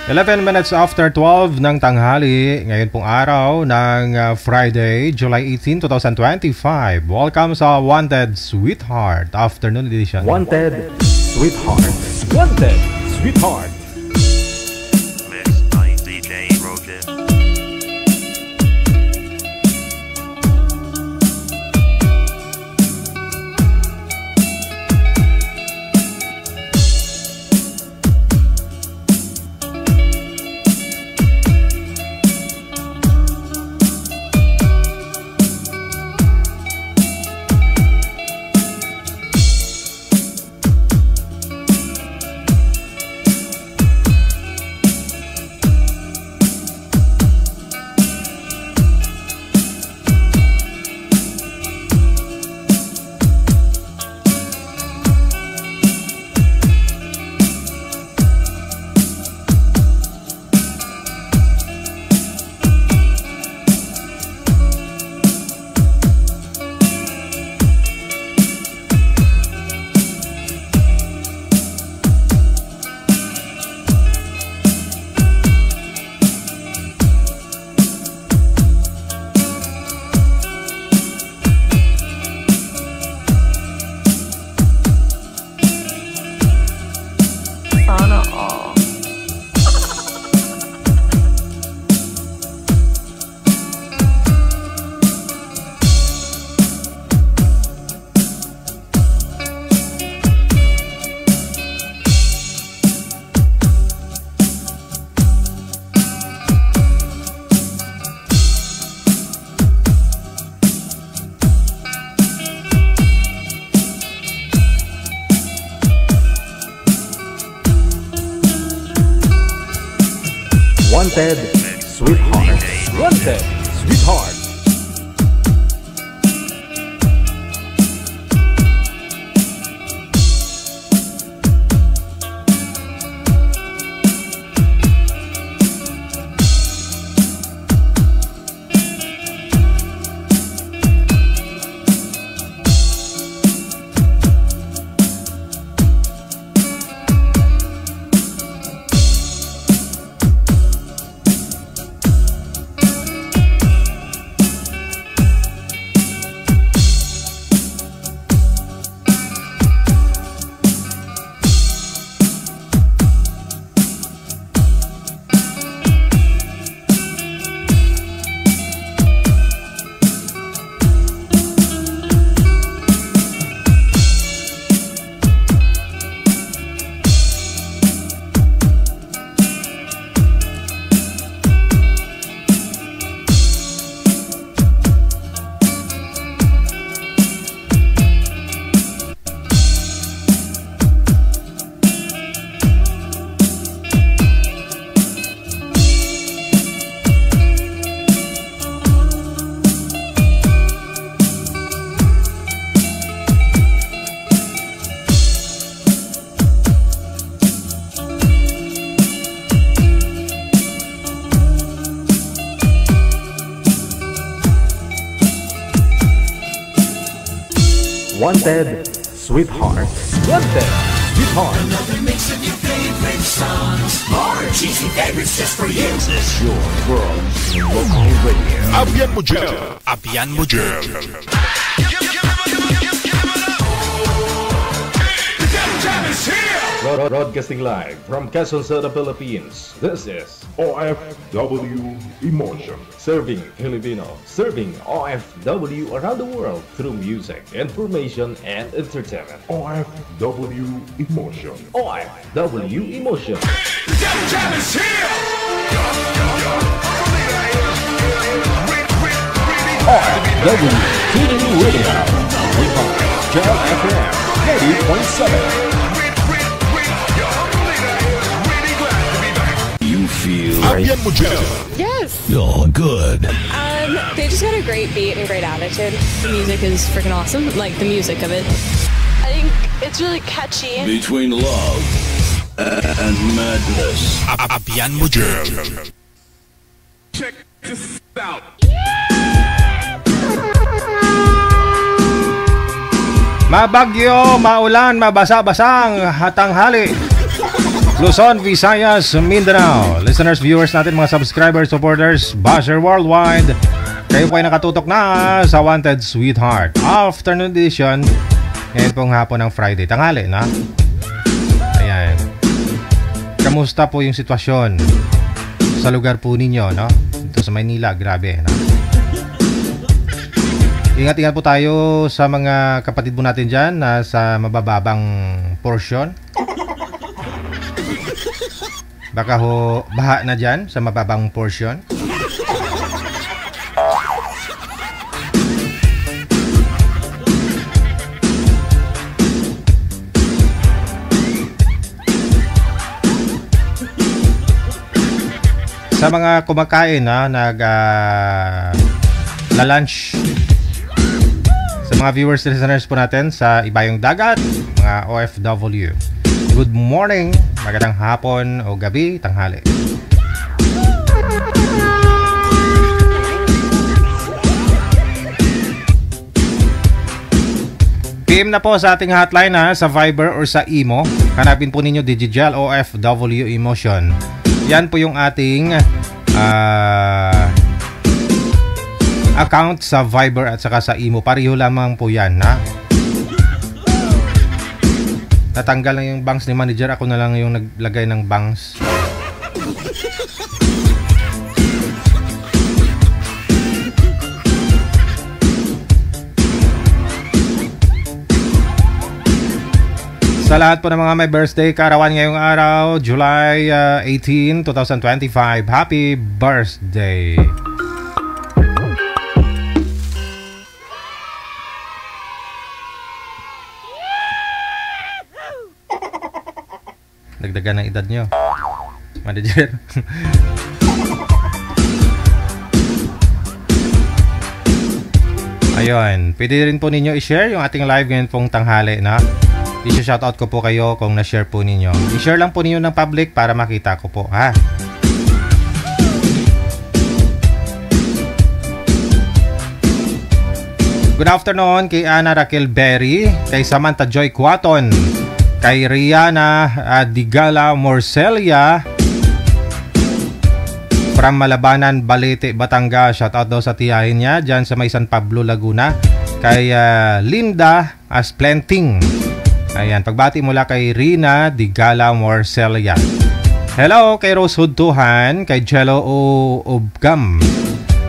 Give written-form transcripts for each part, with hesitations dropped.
11 minutes after 12 ng tanghali, ngayon pong araw ng Friday, July 18, 2025. Welcome sa Wanted Sweetheart Afternoon Edition. Wanted Sweetheart. Wanted Sweetheart. Mixed by DJ Roger. Wanted Sweetheart. Wanted Sweetheart. Wanted Sweetheart. Wanted Sweetheart. Another mix of your favorite songs. More cheesy favorites just for you. This is your world local radio. Abyan mo dyan. Abyan mo dyan. Broadcasting live from Quezon City, Philippines. This is OFW Emotion. Serving Filipino, serving OFW around the world through music, information, and entertainment. OFW Emotion. OFW Emotion. Jam is here! OFW TV Radio. We are Jam FM 80.7. You feel Abyan mo dyan. Yes. Feel good. They just got a great beat and great attitude. The music is freaking awesome. Like the music of it. I think it's really catchy. Between love and madness. Abyan mo dyan. Check this out. Mabagyo, maulan, mabasa-basang hatanghali. Luzon, Visayas, Mindanao. Listeners, viewers natin, mga subscribers, supporters, basher worldwide. Kayo po ay nakatutok na sa Wanted Sweetheart Afternoon Edition. Ngayon pong hapon ng Friday. Tanghali, na? Ayan. Kamusta po yung sitwasyon sa lugar po ninyo, no? Ito sa Maynila, grabe, no? Ingat-ingat po tayo sa mga kapatid po natin dyan na sa mabababang portion. Baka ho, baha na dyan sa mababang portion. Sa mga kumakain na la-lunch, sa mga viewers, listeners po natin sa ibayong dagat, mga OFW, good morning, magandang hapon o gabi, tanghali. PM na po sa ating hotline, sa Viber or sa Imo. Hanapin po ninyo Digijal OFW Emotion. Yan po yung ating account sa Viber at saka sa Imo. Pareho lamang po yan, ha? Natanggal lang yung bangs ni manager. Ako na lang yung naglagay ng bangs. Sa lahat po ng mga may birthday kaarawan ngayong araw, July 18, 2025, happy birthday! Dagdagan ng edad nyo, manager. Ayun, pwede rin po ninyo i-share yung ating live ngayon pong tanghali, na i-shoutout ko po kayo kung na-share po ninyo. I-share lang po ninyo ng public para makita ko po, ha? Good afternoon kay Ana Raquel Berry, kay Samantha Joy Quaton, kay Rihanna Digala Morcelia from Malabanan, Balete, Batangas. Shoutout daw sa tiyahin niya dyan sa may San Pablo, Laguna. Kay Linda Asplenting. Ayan, pagbati mula kay Rina Digala Morcelia. Hello kay Rose Hudtuhan, kay Jello Obgam,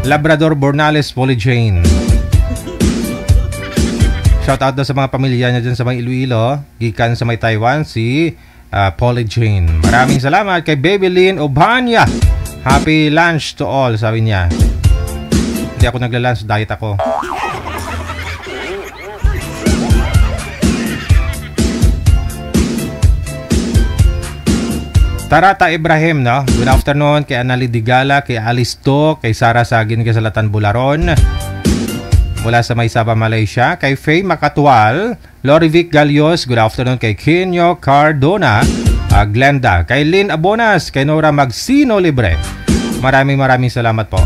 Labrador Bornales, Polly Jane. Shout out daw sa mga pamilya niya dyan sa may Iloilo, gikan sa may Taiwan, si Polly Jane. Maraming salamat kay Baby Lynn Obhanya. Happy lunch to all, sabi niya. Hindi ako nagla-lunch, diet ako. Tarata Ibrahim, no? Good afternoon kay Anali Digala, kay Alice To, kay Sara Sagin, kay Salatan Bularon, mula sa Maysaba, Malaysia. Kay Faye Makatual, Lori Vic Galios, good afternoon kay Kenyo Cardona, Glenda, kay Lynn Abonas, kay Nora Magsino Libre. Maraming salamat po.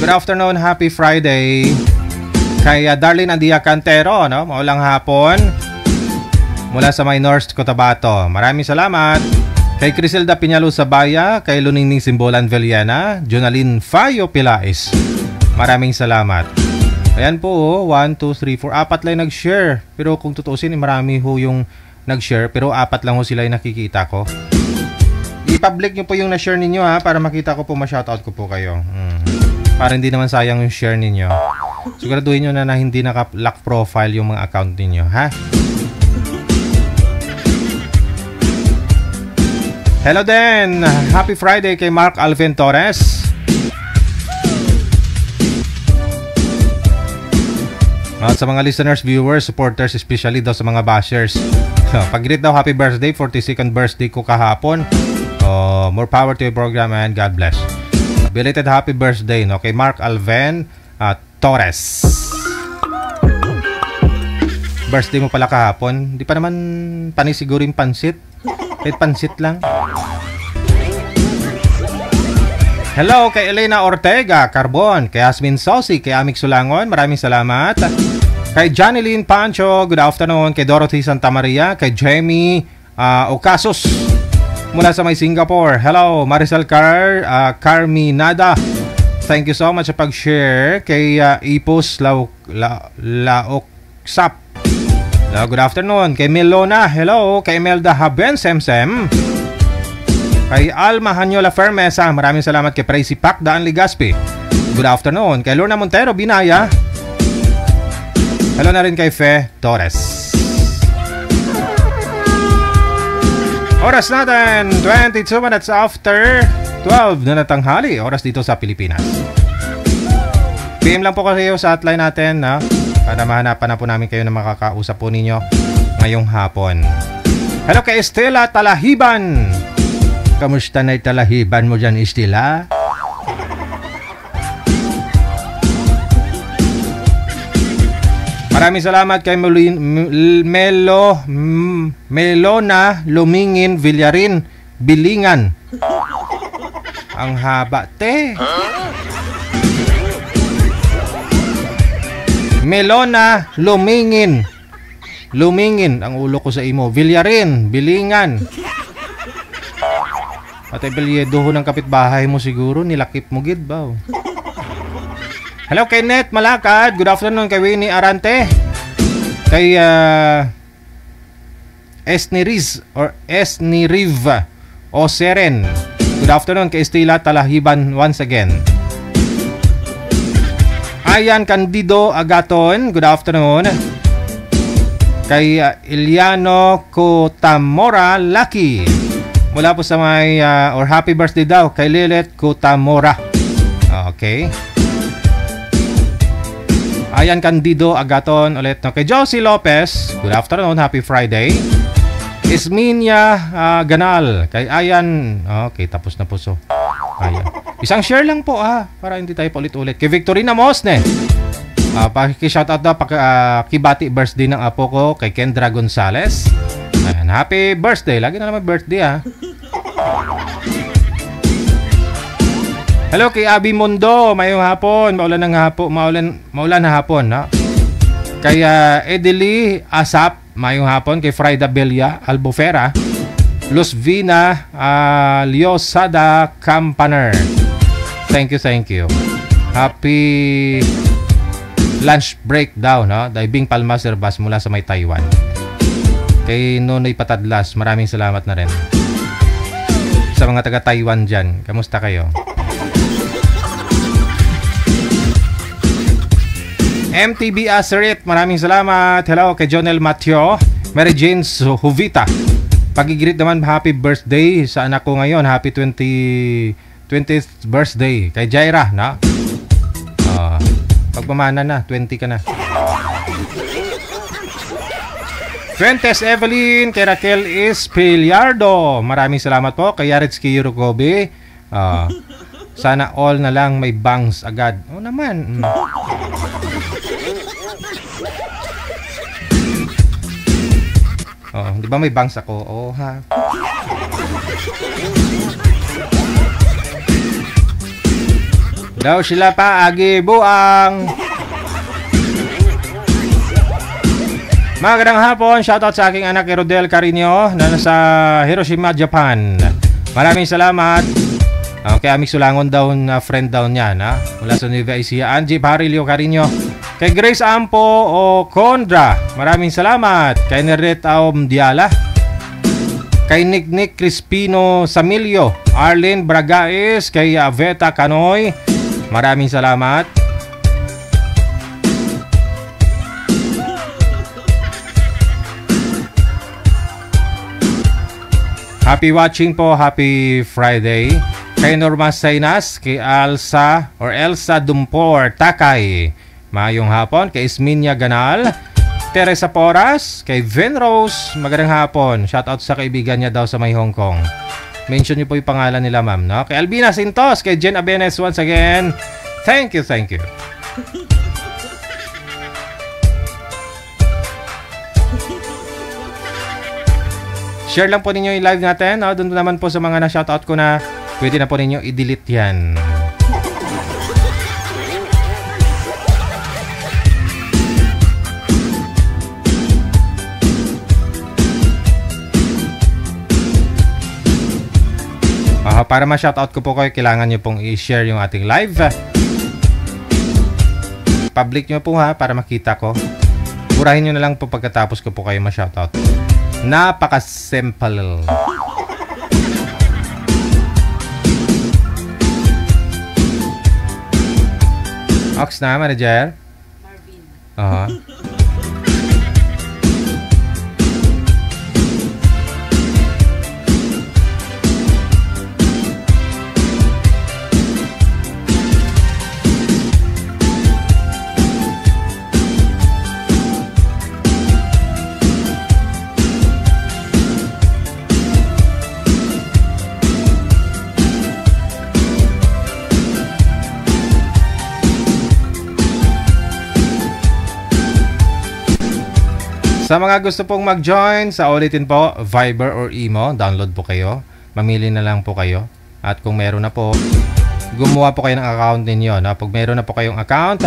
Good afternoon, happy Friday. Kay Darlene Andia Cantero, no? Maulang hapon. Mula sa may North Cotabato. Maraming salamat. Kay Criselda Piñalo Sabaya, kay Luningning Simbolan Veliana, Jonaline Fayo Pilais. Maraming salamat. Ayan po, 1, 2, 3, 4. 4 lang nag-share. Pero kung tutuusin, marami ho yung nag-share. Pero 4 lang ho sila yung nakikita ko. I-public nyo po yung na-share ninyo, ha, para makita ko po, ma-shoutout ko po kayo. Para hindi naman sayang yung share ninyo. Siguraduhin nyo na hindi naka-lock profile yung mga account ninyo, ha? Hello din! Happy Friday kay Mark Alvin Torres. At sa mga listeners, viewers, supporters, especially daw sa mga bashers. Pag-greet daw, happy birthday, 42nd birthday ko kahapon. More power to your program and God bless. Belated happy birthday, no, kay Mark Alvin Torres. Birthday mo pala kahapon. Di pa naman panisiguro yung pansit. Kahit pansit lang. Hello kay Elena Ortega, Carbon. Kay Asmin Sosi, kay Amik Sulangon. Maraming salamat. Kay Janeline Pancho, good afternoon. Kay Dorothy Santa Maria. Kay Jamie Ocasos mula sa may Singapore. Hello, Maricel Carminada. Thank you so much sa pag-share. Kay Ipos Laoksap. Hello, good afternoon. Kay Melona, hello. Kay Imelda Haben Semsem. Kay Alma Hanyola Fermesa, maraming salamat. Kay Tracy Pac Daan Ligaspi, good afternoon. Kay Lorna Montero Binaya. Hello na rin kay Fe Torres. Oras natin 22 minutes after 12 na natanghali. Oras dito sa Pilipinas. PM lang po kayo sa hotline natin, no? Para mahanapan na po namin kayo na makakausap po ninyo ngayong hapon. Hello kay Estela Talahiban. Kamusta na Talahiban mo dyan, Estela? Maraming salamat kay Melona Lumingin Villarin Bilingan. Ang haba, te. Melona Lumingin. Lumingin ang ulo ko sa imo. Villarin Bilingan. At ebelyedo ho ng kapitbahay mo siguro. Nilakip mo gid ba? Hello kay Net Malakad. Good afternoon kay Winnie Arante. Kay Esniriz or Esniriv o Seren. Good afternoon kay Estela Talahiban once again. Ayan Candido Agaton. Good afternoon. Kay Iliano Kotamora Lucky. Mula po sa may or happy birthday daw kay Lilet Kotamora. Okay. Ayan Candido Agaton ulit, no? Kay Josie Lopez, good afternoon, happy Friday. Isminia Ganal, kay Ayan. Okay, tapos na po so. Ayan. Isang share lang po para hindi tayo paulit-ulit. Kay Victorina Mosne, paki-shoutout daw, kibati birthday ng apo ko kay Kendra Gonzales. Ayan, happy birthday. Lagi na naman birthday Hello kay Abi Mundo, mayong hapon, maulan na hapon, no? Kay Edeli Asap, mayong hapon. Kay Frida Belia Albufera, Luz Vina Liosada Campaner. Thank you. Happy lunch break daw, no? Diving Palmaser Bus mula sa may Taiwan. Kay Nonoy Patadlas, maraming salamat na rin. Sa mga taga Taiwan dyan, kamusta kayo? MTB Aserit, maraming salamat. Hello kay Jonel Mateo, Mary Jane Huvita. Pag-greet naman, happy birthday sa anak ko ngayon. Happy 20th birthday kay Jaira, no? Pagpamana na, 20 ka na. Fuentes Evelyn, kay Raquel Espiliardo, maraming salamat po. Kay Yaritski Yurukobe, sana all na lang may bangs agad. Oo naman. Di ba may bangs ako? Daw sila pa agi buang. Magandang hapon, shoutout sa aking anak Rodel Carino na nasa Hiroshima, Japan. Maraming salamat. Kay Amik Sulangon daw na friend daw niya, mula sa Nueva Ecija. Angie Parilio Carino. Kay Grace Ampo o Condra, maraming salamat. Kay Neret Aum Diala. Kay Nick Crispino Samilio. Arlene Bragaes. Kay Aveta Canoy, maraming salamat. Happy watching po, happy Friday. Kay Norma Sainas, kay Elsa Dumpor Takay, mayong hapon. Kay Isminia Ganal, Teresa Poras, kay Vin Rose, magandang hapon. Shoutout sa kaibigan niya daw sa may Hong Kong. Mention niyo po yung pangalan nila, ma'am, no? Kay Albina Sintos, kay Jen Abenes once again. Thank you. Share lang po ninyo yung live natin. No? Doon naman po sa mga na-shoutout ko na pwede na po ninyo i-delete yan. Para ma-shoutout ko po kayo, kailangan nyo pong i-share yung ating live. Public nyo po ha, para makita ko. Burahin nyo na lang po pagkatapos ko po kayo ma-shoutout. Napaka-simple. Ox na, manager? Marvin. Sa mga gusto pong mag-join, sa ulitin po, Viber or Imo, download po kayo. Mamili na lang po kayo. At kung meron na po, gumawa po kayo ng account ninyo. No? Pag meron na po kayong account,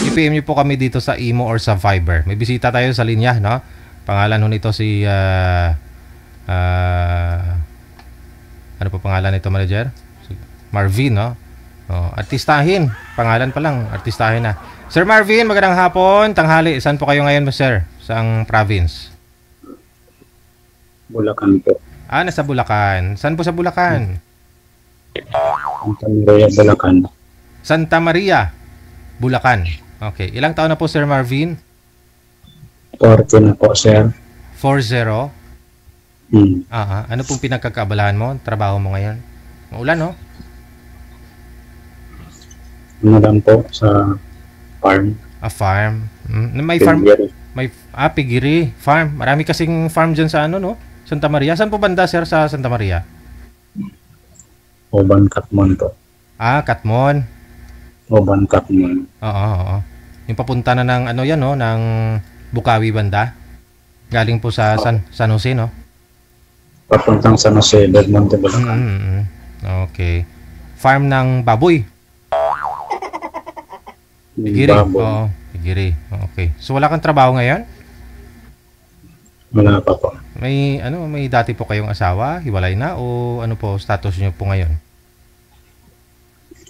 i-PM nyo po kami dito sa Imo or sa Viber. May bisita tayo sa linya. No? Pangalan ho nito si... ano po pangalan nito, manager? Marvin, no? Artistahin. Pangalan pa lang, artistahin na. Sir Marvin, magandang hapon, tanghali. Saan po kayo ngayon, sir? Saang province? Bulacan po. Nasa Bulacan. Saan po sa Bulacan? Santa Maria, Bulacan. Santa Maria, Bulacan. Okay. Ilang taon na po, Sir Marvin? 40 na po, sir. 40? Ano pong pinagkakaabalahan mo? Trabaho mo ngayon? Maulan, no? Ano lang po sa farm. Farm. May farm. May Pigiri farm. Marami kasing farm diyan sa ano, no? Santa Maria. Saan po banda, sir, sa Santa Maria? Oban Katmon po. Katmon. Oban Katmon. Oo. Yung papunta na ng ano yan, no, ng Bukawi banda. Galing po sa San Jose, no? Papuntang San Jose, Belmonte, Bulacan. Okay. Farm ng baboy. Pigiri. Oo, Pigiri. Okay. So wala kang trabaho ngayon? Wala pa po. May dati po kayong asawa, hiwalay na o ano po status niyo po ngayon?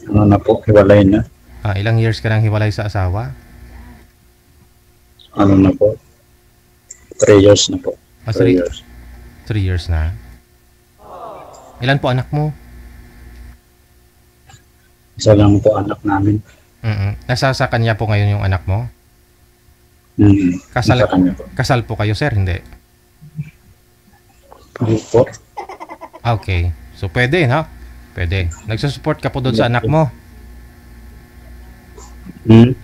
Ano na po, hiwalay na. Ilang years ka nang hiwalay sa asawa? Ano na po? 3 years na po. 3 years. 3 years na. Ilan po anak mo? Isa lang po anak namin. Nasa sa kanya po ngayon yung anak mo? Kasal po kayo, sir? Hindi? Po. Okay. So, pwede, no? Pwede. Nagsusupport ka po doon sa anak mo?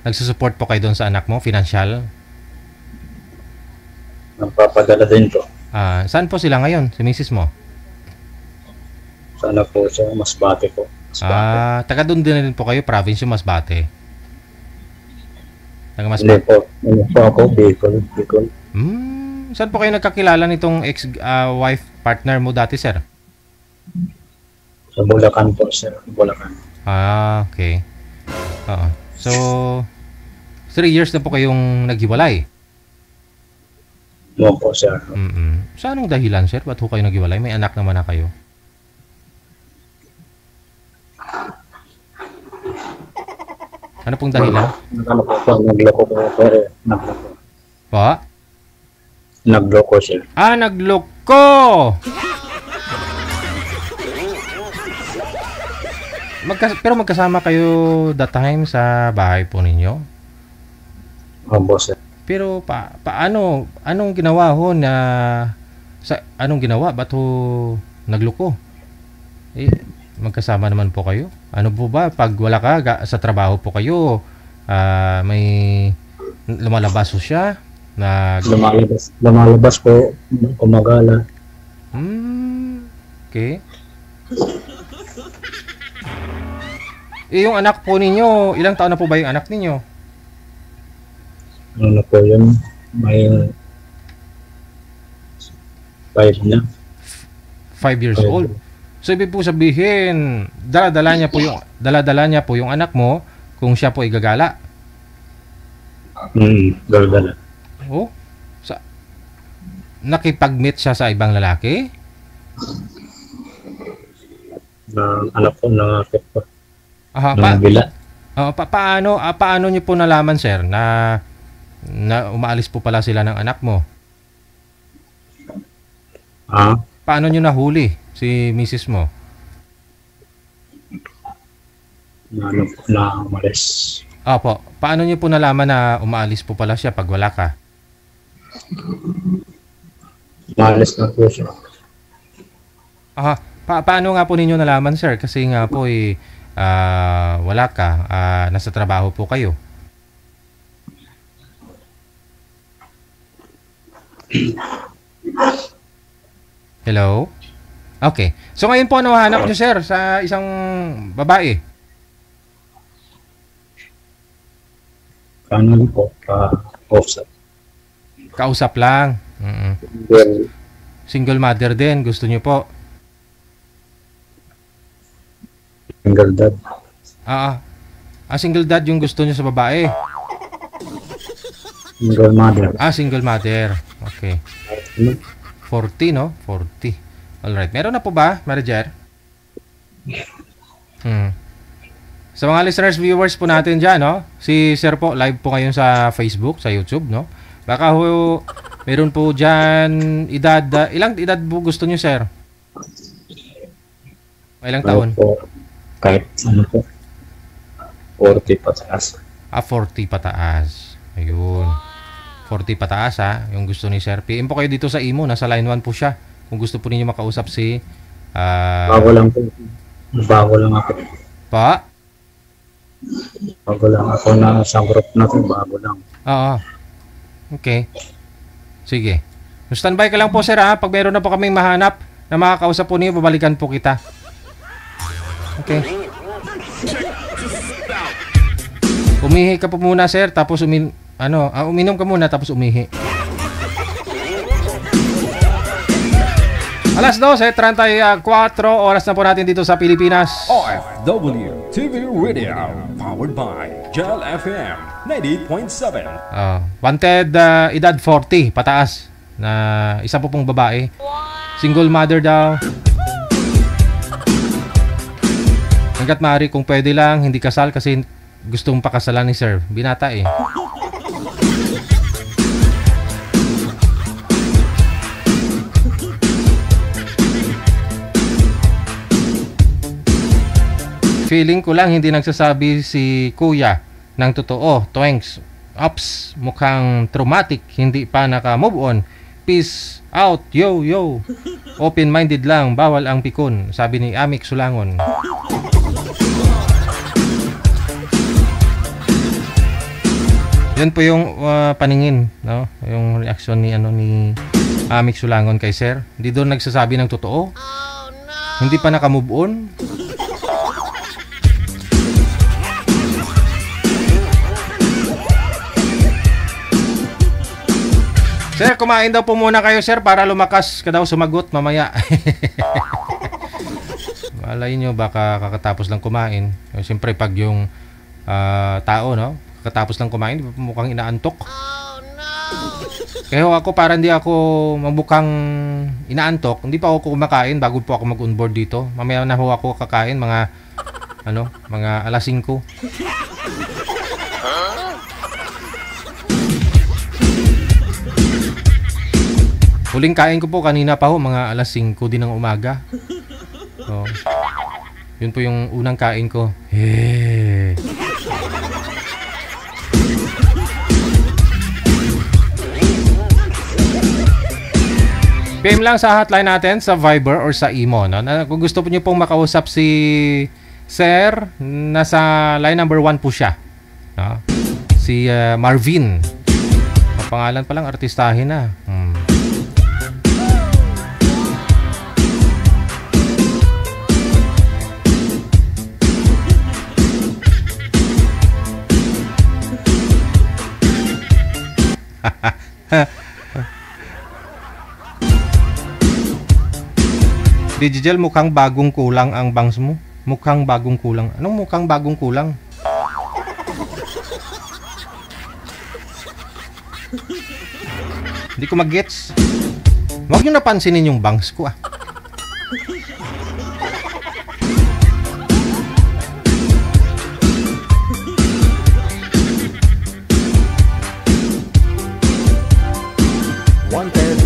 Nagsusupport po kayo doon sa anak mo? Financial? Nagpapadala din po. Saan po sila ngayon? Si misis mo? Sana po siya, Masbate po. Taga doon din rin po kayo, province yung Masbate. Taga Masbate. Hindi po. Ano po ako, Bicol. Saan po kayo nagkakilala nitong ex-wife partner mo dati, sir? Sa Bulacan po, sir. Bulacan. Okay. So, 3 years na po kayong naghiwalay? Oo po, sir. Sa anong dahilan, sir? Ba't ho kayo naghiwalay? May anak naman na kayo. Ano pong dahilan? Nagloko po. Nagloko. Pa? Nagloko siya. Nagloko! Pero magkasama kayo that time sa bahay po ninyo? Opo, sir. Pero paano? Anong ginawa ho na... anong ginawa? Ba't ho nagloko? Magkasama naman po kayo? Ano po ba? Pag wala ka sa trabaho po kayo, may lumalabas po siya? Lumalabas po, kumagala. Okay. Yung anak po ninyo, ilang taon na po ba yung anak ninyo? Ano po yun? 5 na. 5 years old. So ibig po sabihin, dala-dala niya po yung anak mo kung siya po ay gagala. Dala-dala. Oh. Nakipag-meet siya sa ibang lalaki? Anak ko nangakit pa. Bila. Paano niyo po nalaman, sir, na umaalis po pala sila ng anak mo? Paano niyo nahuli si misis mo? Na umalis. Opo. Paano niyo po nalaman na umaalis po pala siya pag wala ka? Umalis na po siya. Paano nga po ninyo nalaman, sir? Kasi nga po wala ka. Nasa trabaho po kayo. Hello? Okay. So ngayon po, ano hanap nyo, sir, sa isang babae? Ano po? Kausap. Kausap lang. Single mother din, gusto nyo po? Single dad. Single dad yung gusto nyo sa babae? Single mother. Single mother. Okay. 40, no? 40. Alright. Meron na po ba, Marijer? Sa mga listeners, viewers po natin dyan, no? Si Sir po, live po ngayon sa Facebook, sa YouTube, no? Baka meron po dyan ilang edad po gusto nyo, Sir? Ilang taon? Kahit ano po. 40 pataas. 40 pataas. Ayun. 40 pataas, yung gusto ni Sir. PM po kayo dito sa Imo. Nasa line 1 po siya. Kung gusto po ninyo makausap si... Bago lang po. Bago lang ako. Pa? Bago lang ako na sa group na to. Bago lang. Oo. Okay. Sige. Standby ka lang po, Sir, Pag meron na po kaming mahanap na makakausap po niyo, babalikan po kita. Okay. Umihi ka po muna, sir, tapos uminom ka muna tapos umihi. Alas 12:34 oras na po natin dito sa Pilipinas. OFW TV Radio powered by Gel FM 98.7. Wanted edad 40 pataas na isa po pong babae. Single mother daw. Hanggat maaari kung pwede lang, hindi kasal kasi gustong pakasalan ni Sir. Binata eh. Feeling ko lang hindi nagsasabi si Kuya ng totoo. Twanks. Ups. Mukhang traumatic. Hindi pa naka-move on. Peace out. Yo, yo. Open-minded lang. Bawal ang pikon. Sabi ni Amik Sulangon. Yan po yung paningin, no? Yung reaction ni Amik Sulangon kay Sir. Hindi doon nagsasabi ng totoo. Oh, no. Hindi pa naka-move on. Sir, kumain daw po muna kayo, sir, para lumakas ka daw sumagot mamaya. Malay nyo, baka kakatapos lang kumain. Siyempre, pag yung tao, no? Kakatapos lang kumain, mukhang inaantok. Oh, no! Kaya ako, para hindi ako mamukhang inaantok, hindi pa ako kumakain bago po ako mag-onboard dito. Mamaya na ho ako kakain, mga alas 5. Huling kain ko po kanina pa ho, mga alas 5 din ng umaga. So, yun po yung unang kain ko. Hey. PM lang sa hotline natin sa Viber or sa Imo, no? Kung gusto po niyo pong makausap si Sir, nasa line number 1 po siya, no? Si Marvin. Ang pangalan pa lang, artistahin na. Digigel, mukhang bagong kulang ang bangs mo. Mukhang bagong kulang. Anong mukhang bagong kulang? Hindi ko mag-gets. Huwag nyo napansinin yung bangs ko ah. Wanted,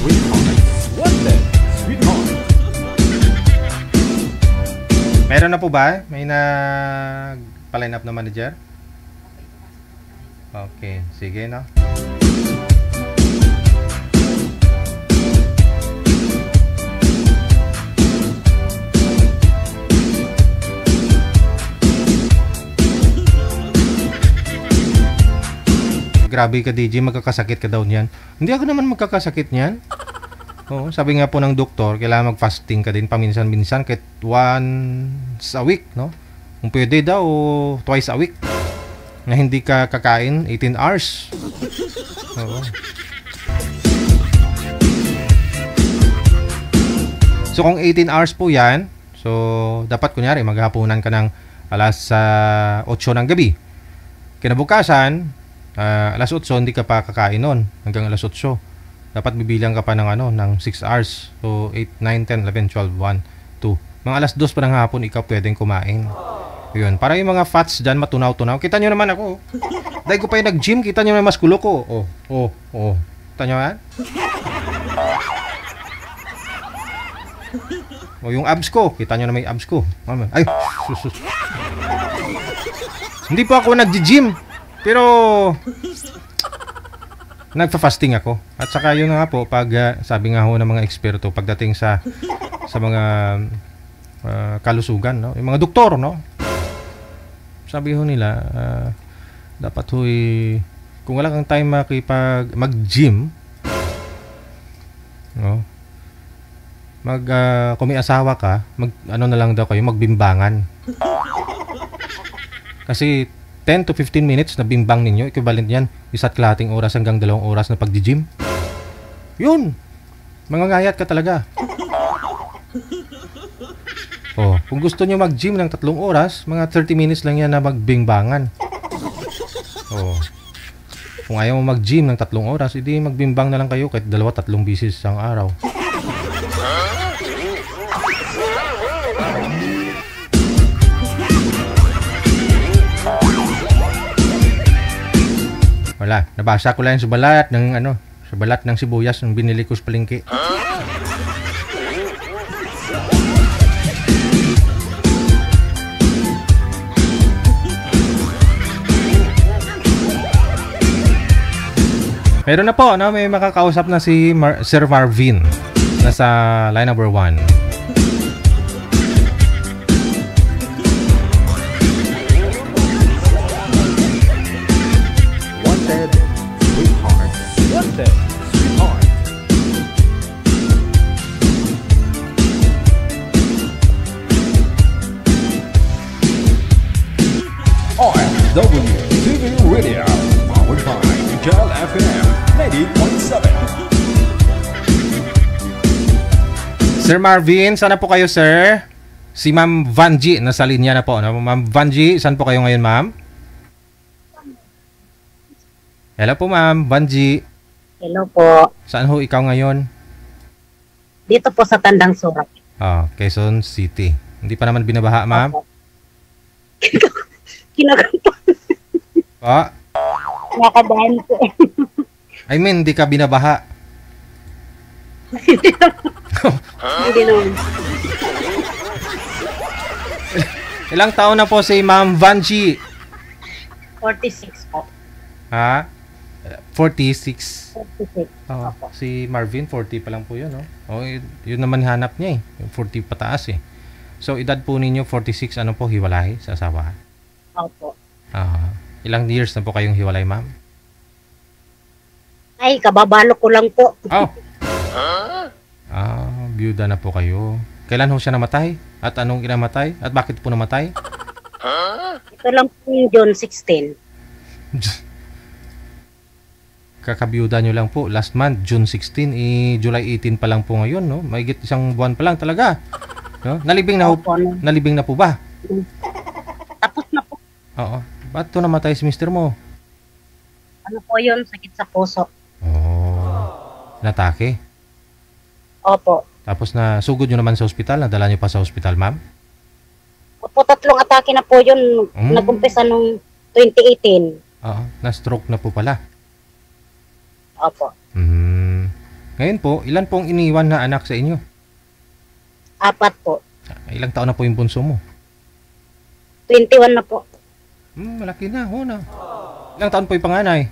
sweetheart. Wanted, sweetheart. Meron na po ba? May nag-line up na manager? Okay, sige no. Grabe ka DJ, magkakasakit ka daw niyan. Hindi ako naman magkakasakit niyan. Oo, sabi nga po ng doktor, kailangan mag-fasting ka din paminsan-minsan kahit once a week, no? Kung pwede daw, twice a week. Na hindi ka kakain 18 hours. Oo. So kung 18 hours po yan, so dapat kunyari maghapunan ka ng alas 8 ng gabi. Kinabukasan, alas 8 hindi ka pa kakain nun hanggang alas 8. Dapat bibilang ka pa ng ng 6 hours. So 8, 9, 10, 11, 12, 1, 2. Mga alas 2 pa ng hapon ikaw pwedeng kumain. Yun, para yung mga fats dyan matunaw-tunaw. Kita nyo naman ako. Dahil ko pa yung nag-gym, kita nyo naman maskulo ko. Oh. Kita nyo yan? O yung abs ko, kita nyo na may abs ko. Ay, sus. Hindi pa ako nag-gym. Pero nagfa-fasting ako. At saka yun nga po, pag sabi nga ho ng mga eksperto pagdating sa mga kalusugan, no? Yung mga doktor, no? Sabi ho nila, dapat ho kung wala kang time mag-gym, no? Kung may asawa ka, ano na lang daw kayo, magbimbangan. Kasi 10 to 15 minutes na bimbang ninyo, equivalent yan, 1.5 oras hanggang 2 oras na pag-gym. Yun! Mangangayat ka talaga. Oh, kung gusto nyo mag-gym ng 3 oras, mga 30 minutes lang yan na magbimbangan. Oh. Kung ayaw mo mag-gym ng 3 oras, edi magbimbang na lang kayo kahit 2-3 bisis ang araw. Wala, nabasa ko lang sa balat ng sa balat ng sibuyas ng binili ko sa palengke. Meron na po, no? May makakausap na si Sir Marvin. Nasa line number 1. WTV Radio, powered by Jal FM 90.7. Sir Marvin, sana po kayo, sir? Si Ma'am Vanji, nasa linya na po. No? Ma'am Vanji, saan po kayo ngayon, ma'am? Hello po, Ma'am Vanji. Hello po. Saan ho ikaw ngayon? Dito po sa Tandang Surat. Quezon City. Hindi pa naman binabaha, ma'am? Kinakanta. Nakadaan po. I mean, hindi ka binabaha. Hindi naman. Ilang taon na po si Ma'am Vanji? 46 po. Ha? 46. 46. Si Marvin, 40 pa lang po yun, no? Yun naman hanap niya eh. Yung 40 pataas eh. So, edad po ninyo, 46, ano po, hiwalay sa asawa? Opo. Ilang years na po kayong hiwalay, ma'am? Ay, kababalo ko lang po. Byuda na po kayo. Kailan ho siya namatay? At anong inamatay? At bakit po namatay? Ito lang po yung June 16. kakabiyuda nyo lang po last month, June 16, July 18 pa lang po ngayon, no? Mahigit isang buwan pa lang talaga. No? Nalibing na po ba? Tapos na po. Oo. Ba't to namatay si mister mo? Ano po yun? Sakit sa puso. Natake? Opo. Tapos na sugod nyo naman sa ospital, nadala nyo pa sa ospital, ma'am? Opo, 3 atake na po yun. Nag-umpisa nung 2018. Oo, na-stroke na po pala. Opo. Ngayon po, ilan pong iniwan na anak sa inyo? 4 po. Ilang taon na po yung bunso mo? 21 na po. Malaki na, na. Ilang taon po yung panganay?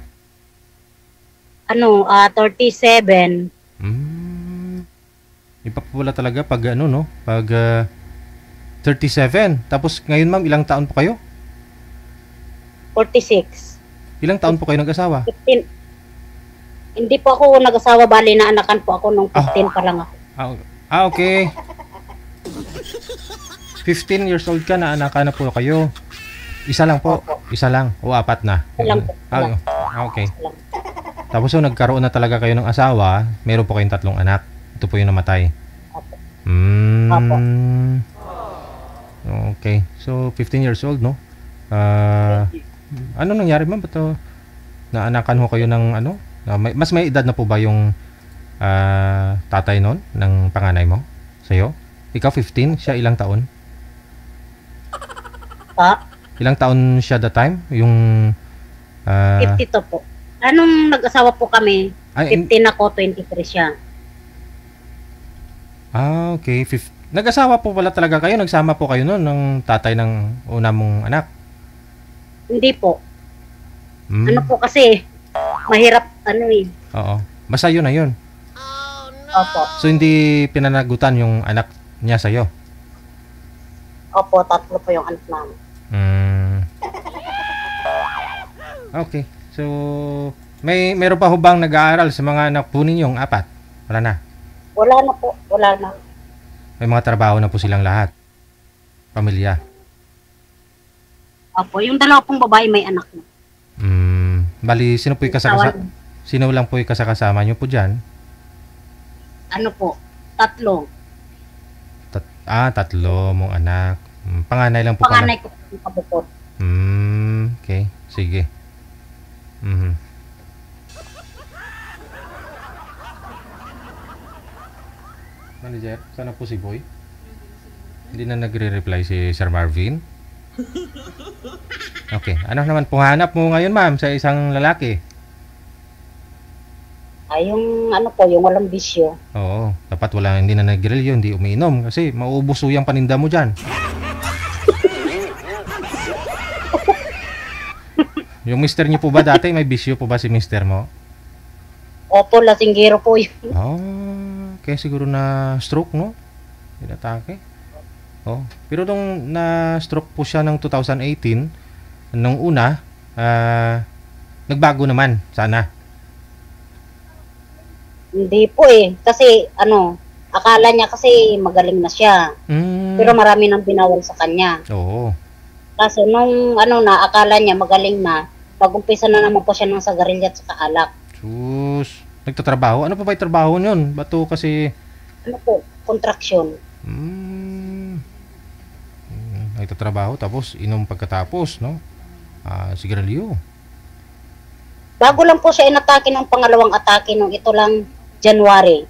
37. Iba po pala talaga pag no? Pag 37. Tapos ngayon ma'am, ilang taon po kayo? 46. Ilang taon po kayo nag-asawa? 15. Hindi po ako nag-asawa, bali na anakan po ako nung 15 pa lang ako. Okay. 15 years old ka na, anak na po kayo. Isa lang po. Isa lang. O 4 na. Isa lang po. Okay. Tapos nagkaroon na talaga kayo ng asawa, meron po kayong 3 anak. Ito po yung namatay. Okay. So, 15 years old, no? Ano nangyari, ma'am? Ba't naanakan ho kayo ng ano? Mas may edad na po ba yung tatay nun ng panganay mo? Sa'yo? Ikaw 15? Siya ilang taon? Ilang taon siya that time? Yung 52 po. Anong nag-asawa po kami? 15 ako, 23 siya. Okay. Nag-asawa po pala talaga kayo? Nagsama po kayo noon ng tatay ng una mong anak? Hindi po. Ano po kasi, mahirap Oo. Basta yun na yun. Opo. So, hindi pinanagutan yung anak niya sa'yo? Opo, 3 po yung anak namin. Okay. So, meron pa ho bang nag-aaral sa mga anak po ninyong 4? Wala na? Wala na po. Wala na. May mga trabaho na po silang lahat? Pamilya? Opo, yung 2 pong babae may anak na. Bali, sino po yung sino lang po yung kasama nyo po dyan? Ano po? 3. 3 mong anak. Panganay lang po Panganay ko yung kabukod. Okay, sige. Manager, sana po si Boy? Hindi na nagre-reply si Sir Marvin? Okay, ano naman po hanap mo ngayon, ma'am, sa isang lalaki? Yung ano po, yung walang bisyo. Oo, dapat hindi na nag-grill yun, hindi umiinom kasi mauubos yung paninda mo dyan. Yung mister niyo po ba dati, may bisyo po ba si mister mo? Opo, lasinggero po yun. Kaya siguro na stroke, no? Inatake. Pero nung na-stroke po siya ng 2018, nung una, nagbago naman, sana. Hindi po kasi akala niya kasi magaling na siya. Pero marami nang binawal sa kanya. Oo. Kasi nung akala niya magaling na, mag-umpisa na naman po siya ng sagarilya at saka alak. Sus, nagtatrabaho? Ano pa ba yung trabaho nyon? Bato kasi... Contraction. Nagtatrabaho tapos inom pagkatapos, no? Sigarilyo. Bago lang po siya inatake ng pangalawang atake nung ito lang January.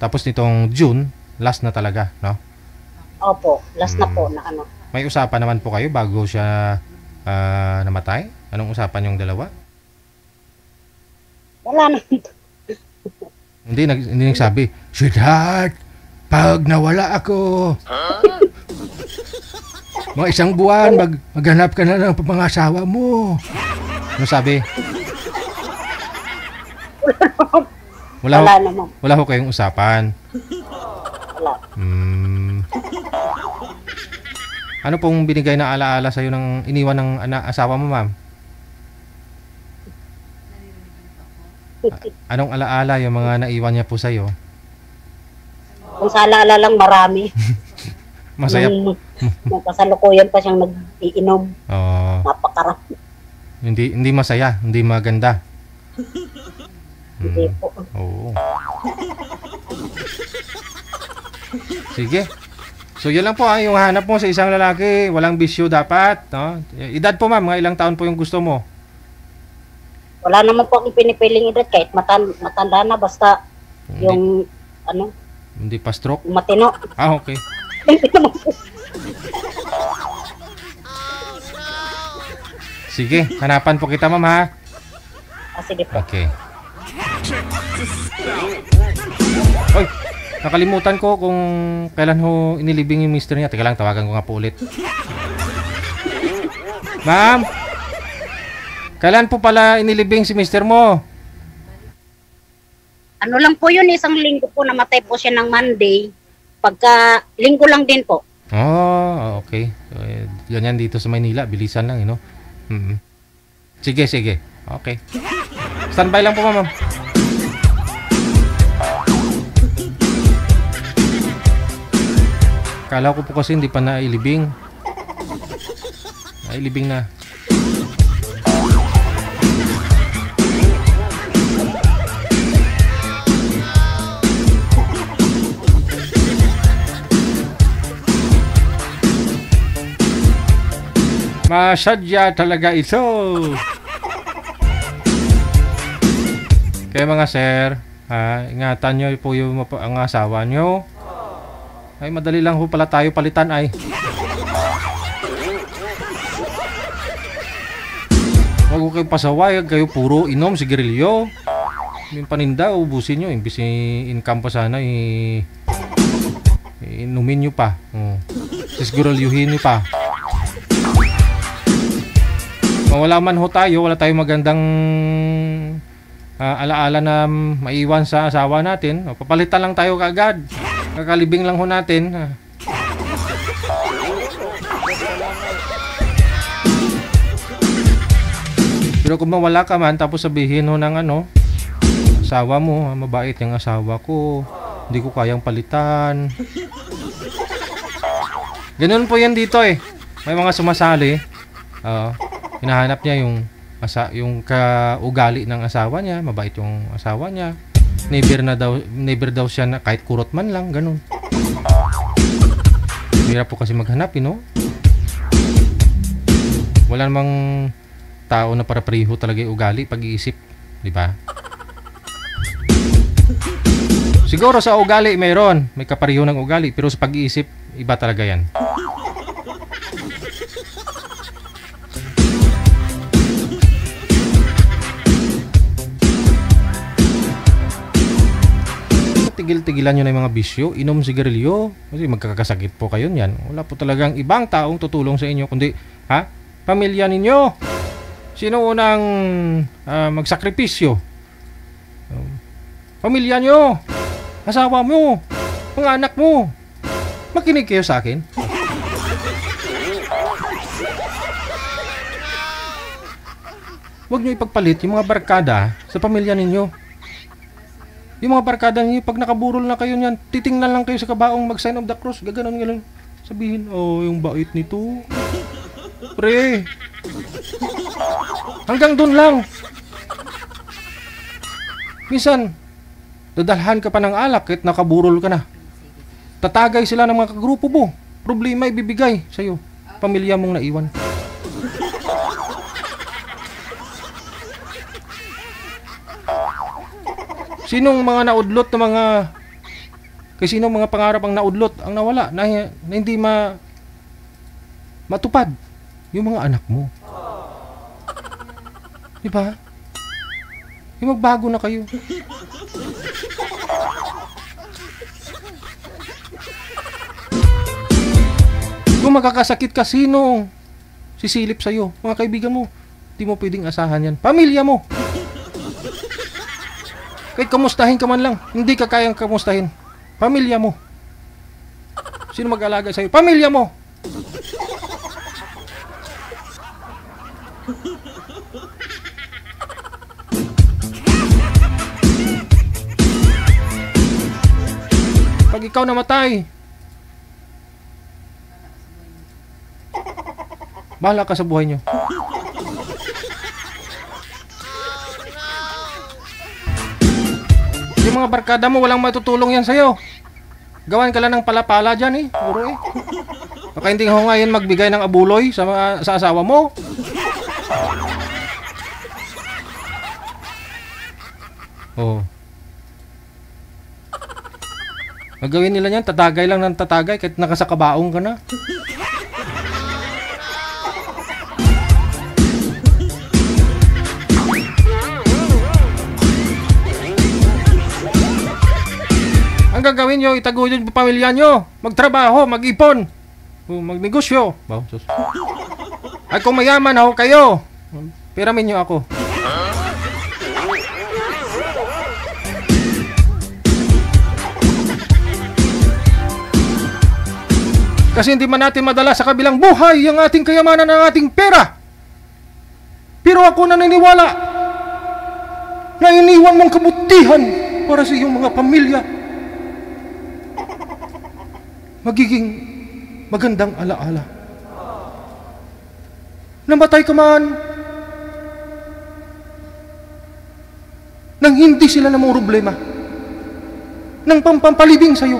Tapos nitong June, last na talaga, no? Opo, last na po na May usapan naman po kayo bago siya namatay? Anong usapan yung dalawa? Wala na. Hindi nagsabi, sweetheart, pag nawala ako, mga 1 buwan, maghanap ka na ng pangasawa mo. Ano sabi? Wala naman. Wala ho kayong usapan? Wala. Ano pong binigay na alaala sa'yo ng iniwan ng asawa mo, ma'am? Anong alaala yung mga naiwan niya po sa'yo? Kung sa alaala lang marami. Masaya. Nagkasalukuyan pa siyang nag-iinom. Napakarap. Hindi masaya, hindi maganda. Hindi po. Oo. Sige. So yun lang po yung hanap mo sa isang lalaki, walang bisyo dapat, no? Edad po ma'am, mga ilang taon po yung gusto mo? Wala naman po akong pinipiling edad kahit matanda na basta yung ano, hindi pa stroke? matino. Ah, okay. Sige, hanapan po kita ma'am ha. Sige po. Okay. Oy, nakalimutan ko kung kailan ho inilibing yung mister niya. Teka lang, tawagan ko nga po ulit. Ma'am, kailan po pala inilibing si mister mo? Ano lang po yun, isang linggo po, namatay po siya ng Monday. Pagka linggo lang din po. Oh, okay. Ganyan dito sa Maynila, bilisan lang, you know. Sige, sige. Okay. Standby lang po, ma'am. Kala ko po kasi hindi pa nailibing. Nailibing na. Masadya talaga ito. Kaya mga sir, ingatan nyo po yung ang asawa nyo. Ay, madali lang ho pala tayo palitan ay. Huwag ko kayo pasaway, kayo puro inom, sigarilyo. Yung paninda, ubusin nyo. Imbis income pa sana, inumin nyo pa. Sigurilyuhin nyo pa. Kung wala man ho tayo, wala tayong magandang alaala na maiwan sa asawa natin, papalitan lang tayo kaagad. Kakalibing lang ho natin. Pero kung mawala ka man, tapos sabihin ho ng asawa mo, mabait yung asawa ko, hindi ko kayang palitan. Ganun po yan dito eh. May mga sumasali. Hinahanap niya yung kaugali ng asawa niya, mabait yung asawa niya. Never daw siya na kahit kurot man lang, ganun. Hirap po kasi maghanap, no? Wala namang tao na para-pareho talaga yung ugali, pag-iisip, di ba? Siguro sa ugali may kapareho ng ugali, pero sa pag-iisip iba talaga yan. Tigil-tigilan nyo na yung mga bisyo, inom sigarilyo, kasi magkakasakit po kayo niyan. Wala po talagang ibang taong tutulong sa inyo, kundi, pamilya ninyo. Sino unang magsakripisyo? Pamilya nyo, asawa mo, mga anak mo. Makinig kayo sa akin. Huwag nyo ipagpalit yung mga barkada sa pamilya ninyo. Yung mga barkada niyo, pag nakaburol na kayo niyan, titingnan lang kayo sa kabaong mag-sign of the cross, gaganon. Sabihin, yung bait nito. Pre, hanggang dun lang. Minsan, dadalhan ka pa ng alak kahit nakaburol ka na. Tatagay sila ng mga kagrupo mo. Problema ibibigay sa'yo. Pamilya mong naiwan. Sinong mga naudlot na mga... Kasi sinong mga pangarap ang naudlot, ang nawala, na hindi matupad? Yung mga anak mo. Diba? Yung magbago na kayo. Kung magkakasakit ka, sino sisilip sa'yo? Mga kaibigan mo. Hindi mo pwedeng asahan yan. Pamilya mo. Kahit kamustahin ka man lang, hindi ka kayang kamustahin. Pamilya mo. Sino mag-alaga sa'yo? Pamilya mo. Pag ikaw namatay, bahala ka sa buhay nyo. Yung mga barkada mo, walang matutulong yan sa'yo. Gawan ka lang ng palapala dyan eh. Puro eh. Baka hindi ho ngayon magbigay ng abuloy sa asawa mo. Oh. Magawin nila yan, tatagay lang ng tatagay kahit nakasakabaong ka na. Ang gagawin nyo, itaguyod yung pamilya nyo. Magtrabaho, mag-ipon. Magnegosyo. Ay kung mayaman ako kayo, piramin nyo ako. Kasi hindi man natin madala sa kabilang buhay ang ating kayamanan ng ating pera. Pero ako naniniwala na iniwan mong kabutihan para sa iyong mga pamilya. Magiging magandang alaala. Namatay ka man nang hindi sila namang problema ng pampalibing sa'yo.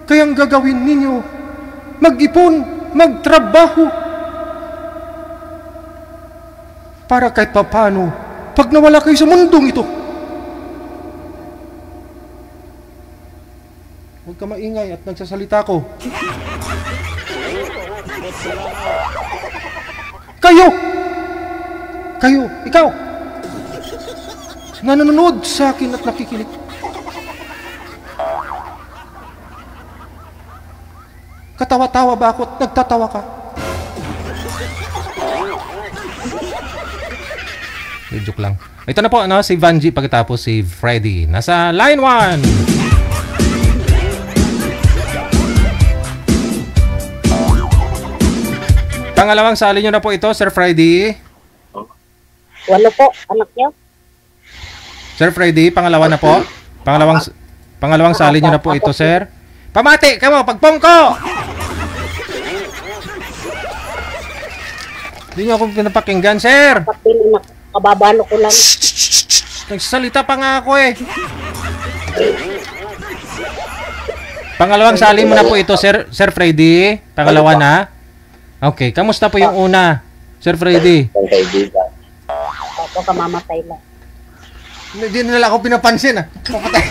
Kaya ang gagawin ninyo, mag-ipon, magtrabaho para kahit papano pag nawala kayo sa mundong ito, huwag ka maingay at nagsasalita ko. Kayo, ikaw na nanonood sa akin at nakikinig, katawa-tawa ba ako at nagtatawa ka? Joke lang. Ito na po, si Vanji pagkatapos si Freddy. Nasa line 1. Pangalawang sali nyo na po ito, Sir Freddy. 8 po, anak niyo. Sir Freddy, pangalawa na po. Pangalawang sali nyo na po ito, Sir. Pamati, kayo, pagpongko! Hindi nyo ako pinapakinggan, Sir. Kababalo ko lang. Nagsasalita pa nga ako eh. Pangalawang sali mo na po ito, Sir Freddy. Pangalawa na. Okay, kamusta po yung una, Sir Freddy? Ako kamamatay lang. Hindi nila ako pinapansin ah. Papatay.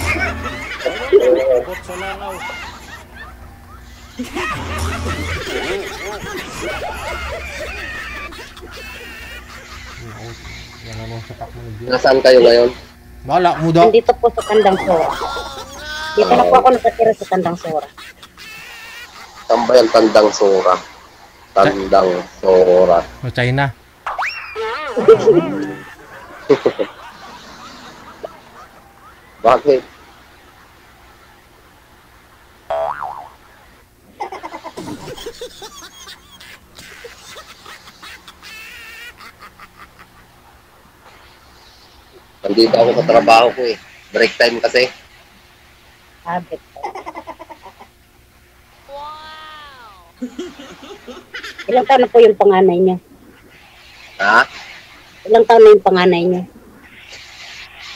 Nasaan kayo ngayon? Wala mo daw. Dito po sa Kandang Sora. Dito na po ako nakatira sa Kandang Sora. Saan ba yung Tandang Sora? Tandang Sora. O China. Bakit? Nandito ako sa trabaho ko eh. Break time kasi. Break time. Ilang taon na po yung panganay niyo? Ha? Ilang taon na yung panganay niyo?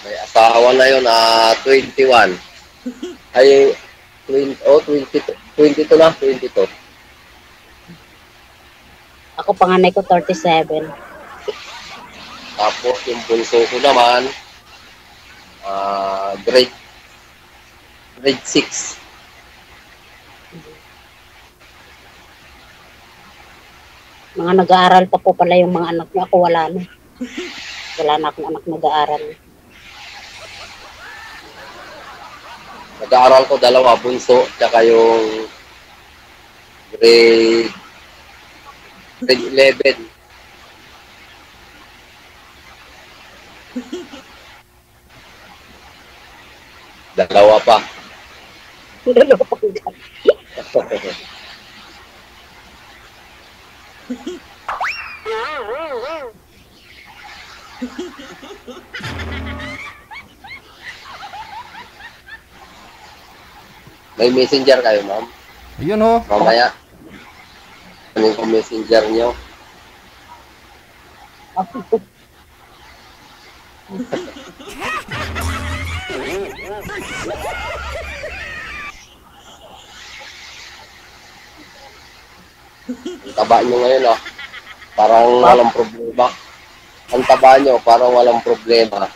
May asawa na yun, 21. Ay, 22 na, 22. Ako panganay ko 37. Tapos yung bunso ko naman, grade 6. Mga nag-aaral pa po pala yung mga anak niya. Ako wala na. Wala na akong anak nag-aaral. Nag-aaral ko 2 bunso, tsaka yung grade 11. Dalawa pa. Dalawa pa ko dyan. May messenger kayo, ma'am? Ayun ho. Mamaya. Ano yung messenger nyo? Taba nyo ngayon, oh. Parang walang problema. Ang taba nyo, parang walang problema.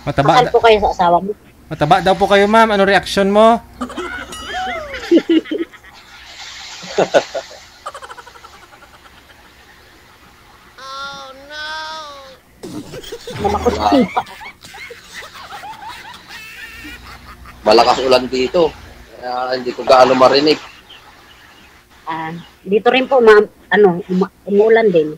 Kasal po kayo sa asawa mo. Mataba daw po kayo, ma'am. Ano reaction mo? Malakas ulan dito. Kaya hindi ko gaano marinig. Dito rin po, umuulan din.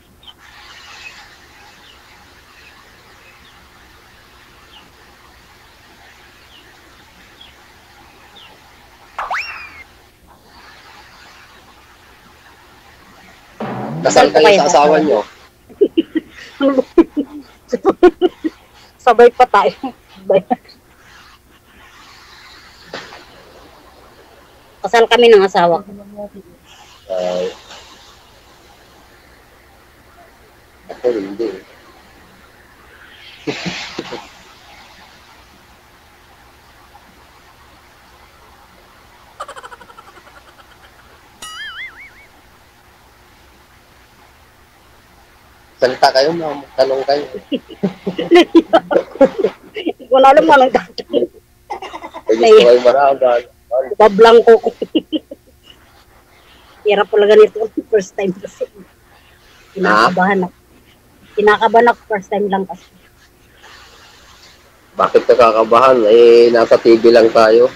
Kasal kayo sa asawa nyo? Sabay pa tayo. Kasal kami ng asawa ko. Ako hindi. Salita kayo, ma'am. Tanong kayo. Wala alam mo nang tatanong. Gusto kayo maraman. Bablangko ko. Hirap pala ganito. First time kasi. Kinakabahan ako. Kinakabahan ako first time lang kasi. Bakit nakakabahan? Eh, nasa TV lang tayo.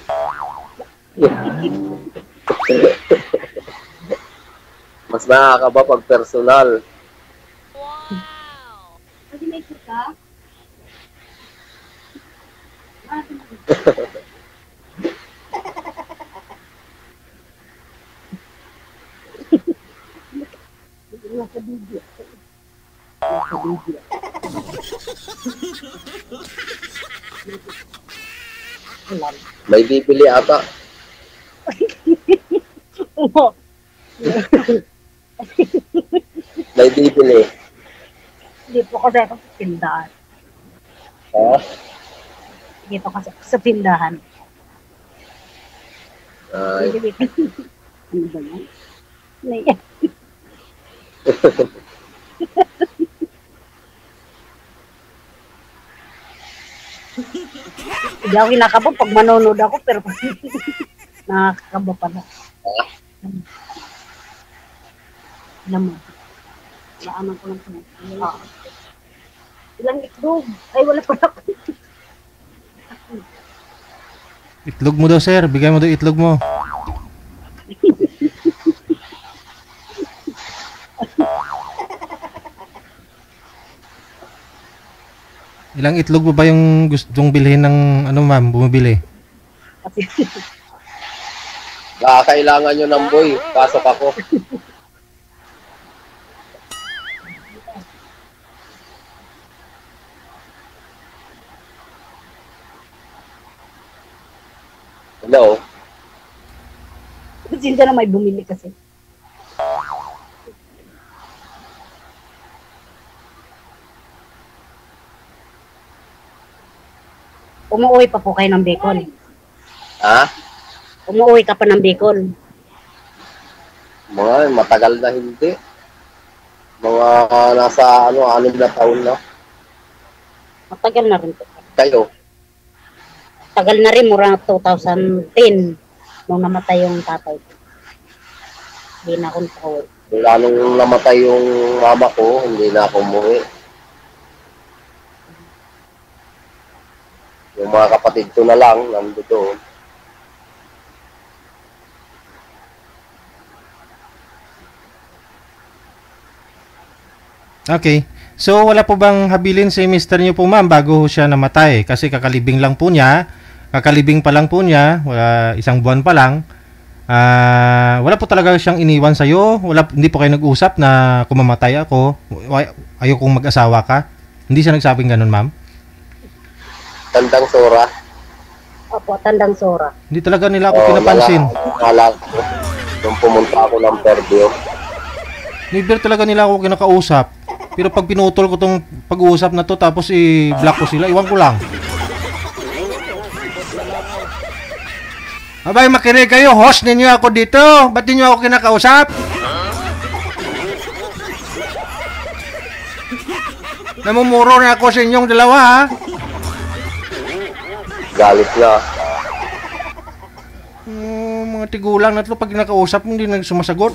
Mas nakakaba pag personal. Pwede may ka? May bibili ata. May bibili. Hindi po kasi ako sa tindahan. Ha? Hindi po kasi ako sa tindahan. Ay. Ano ba yan? Naiyak. Hindi ako kinakaba pag manonood ako, pero nakakaba pala. Naman. Naaman ko lang po. Ilang itlog? Ay, wala pala ko. Itlog mo daw, sir. Bigay mo daw itlog mo. Ilang itlog mo ba yung gustong bilhin ng ma'am, bumibili? Kailangan nyo ng boy. Pasok ako. Hello? Sinta na may bumili kasi. Umuwi pa po kayo ng Bicol. Ha? Umuwi ka pa ng Bicol. Mga matagal na hindi. Mga nasa 6 na taon na. Matagal na rin po. Kayo? Tagal na rin, mura 2010 nung namatay yung tatay. Hindi na ako nakauwi. Mula nung namatay yung mama ko, hindi na ako umuwi. Yung mga kapatid ko na lang, nandito. Okay. So, wala po bang habilin si mister niyo po, ma'am, bago siya namatay? Kasi kakalibing lang po niya. Kakalibing pa lang po niya. Wala, isang buwan pa lang. Wala po talaga siyang iniwan sa'yo? Hindi po kayo nag-usap na kung mamatay ako, ayokong mag-asawa ka? Hindi siya nagsabing ganun, ma'am? Tandang Sora. Opo, Tandang Sora. Hindi talaga nila ako pinapansin. Nung pumunta ako ng Perdio. Never talaga nila ako kinakausap. Pero pag pinutol ko tong pag-uusap na to tapos i-block ko sila, iwan ko lang. Abay, makinig kayo. Host ninyo ako dito. Ba't ninyo ako kinakausap? Namumuro na ako sa inyong dalawa, ha? Galit na. Mga tigulang na ito, pag nakausap, hindi na sumasagot.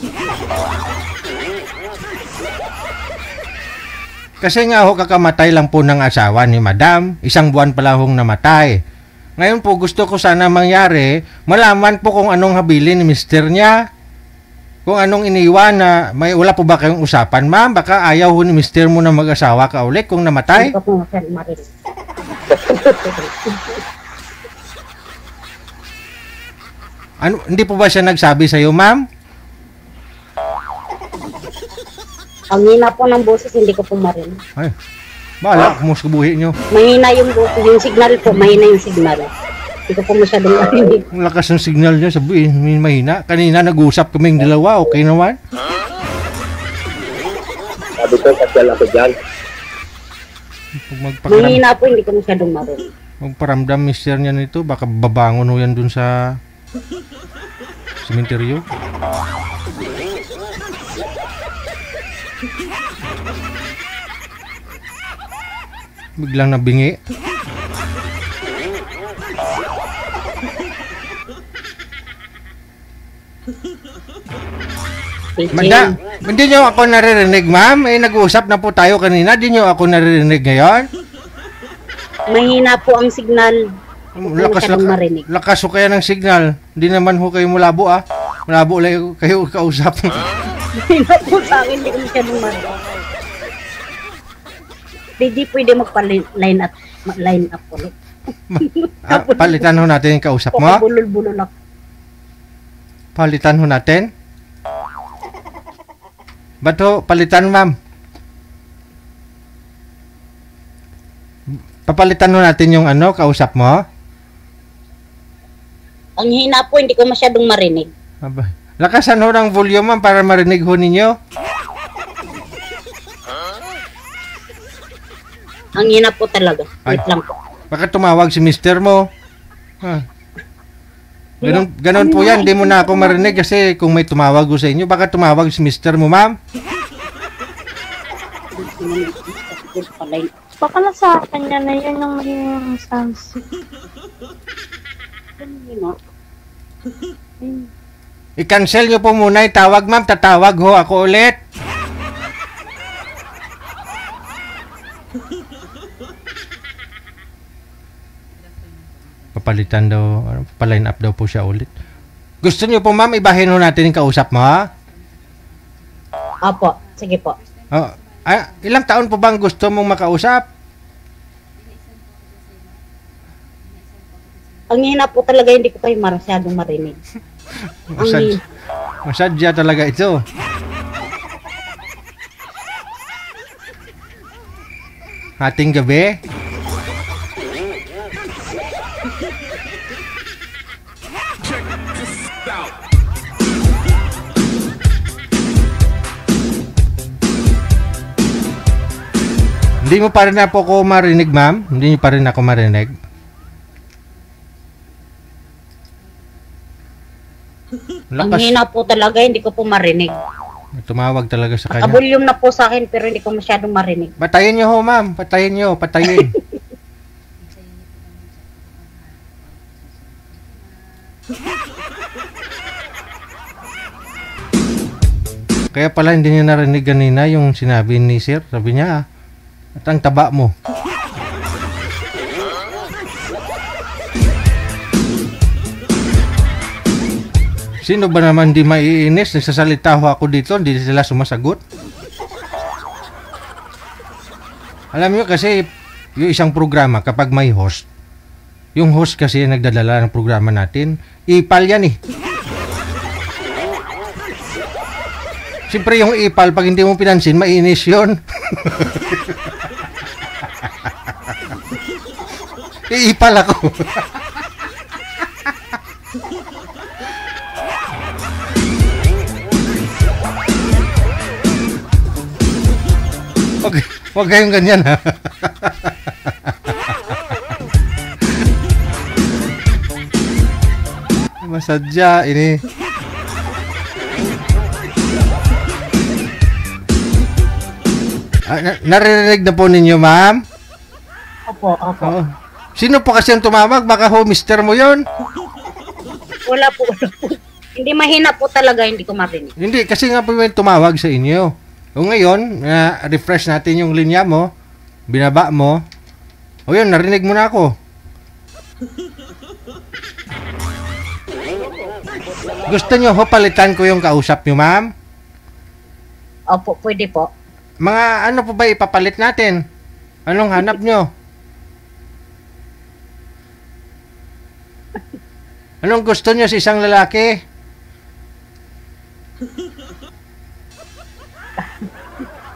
Kasi nga ho, kakamatay lang po ng asawa ni Madam. 1 buwan pala hong namatay. Ngayon po, gusto ko sana mangyari, malaman po kung anong habilin ni mister niya. Kung anong iniwan na, wala po ba kayong usapan, ma'am? Baka ayaw ho ni mister mo na mag-asawa ka ulit kung namatay? Ano, hindi po ba siya nagsabi sa'yo, ma'am? Ang hina po ng boses, hindi ko po marinig. Ay, bahala, kumus kabuhi nyo. Mahina yung boses, yung signal po, mahina yung signal. Hindi ko po masyadong marinig. Ang lakas ng signal niya, sabihin, mahina. Kanina nag-usap kaming dalawa, okay naman? Sabi ko, kasyal ako dyan. Mahina po, hindi ko masyadong marinig. Magparamdam mister niya nito, baka babangon ho yan dun sa sementeryo. Biglang nabingi. Manda, hindi nyo ako naririnig, ma'am? Nag-uusap na po tayo kanina. Hindi nyo ako naririnig ngayon? Mahina po ang signal. Lakas ho kaya ng signal. Hindi naman ho kayo mulabo, ah. Mulabo lang kayo kausap. Mahina po sa akin, hindi ko masyadong marinig. Hindi pwede magpa-line up ulit. Palitan ho natin yung kausap mo? Bulol-bulol ako. Palitan ho natin? Ba't ho? Palitan, ma'am? Papalitan ho natin yung kausap mo? Ang hina po, hindi ko masyadong marinig. Lakasan ho ng volume, ma'am, para marinig ho ninyo. Ang hina po talaga. Wait lang po. Baka tumawag si mister mo. Ganon po yan. Hindi mo na ako marinig kasi kung may tumawag ko sa inyo, baka tumawag si mister mo, ma'am. Baka na sa kanya na yun yung magiging sounds. I-cancel nyo po muna yung tawag, ma'am. Tatawag ho ako ulit. Papalitan daw, pa-line up daw po siya ulit. Gusto niyo po, ma'am, ibahin ho natin yung kausap mo, ha? Opo, sige po. Ilang taon po bang gusto mong makausap? Ang hina po talaga, hindi ko kayo masyadong marinig. Masadya talaga ito. Hating gabi. Hindi mo pa rin po ako marinig, ma'am? Hindi niyo pa rin ako marinig? Ang hina po talaga, hindi ko po marinig. Tumawag talaga sa kanya. Nakabulyum na po sa akin, pero hindi ko masyadong marinig. Patayin niyo ho, ma'am. Patayin niyo. Patayin. Kaya pala hindi niya narinig kanina yung sinabi ni sir. Sabi niya, at ang taba mo. Sino ba naman di maiinis? Nagsasalita ho ako dito, hindi sila sumasagot. Alam niyo kasi, yung isang programa, kapag may host, yung host kasi nagdadala ng programa natin, ipal yan eh. Siyempre yung ipal, pag hindi mo pinansin, mainis yun. Iipal ako. Wag kayong ganyan, ha? Masadya, ini. Naririnig na po ninyo, ma'am? Opo, opo. Oo. Sino po kasi ang tumawag? Baka ho, mister mo yon. Wala po. Hindi mahina po talaga, hindi ko marinig. Hindi, kasi nga po may tumawag sa inyo. O ngayon, refresh natin yung linya mo. Binaba mo. O yun, narinig mo na ako. Gusto nyo ho, palitan ko yung kausap nyo, ma'am? Opo, pwede po. Mga ano po ba ipapalit natin? Anong hanap nyo? Anong gusto nyo sa isang lalaki?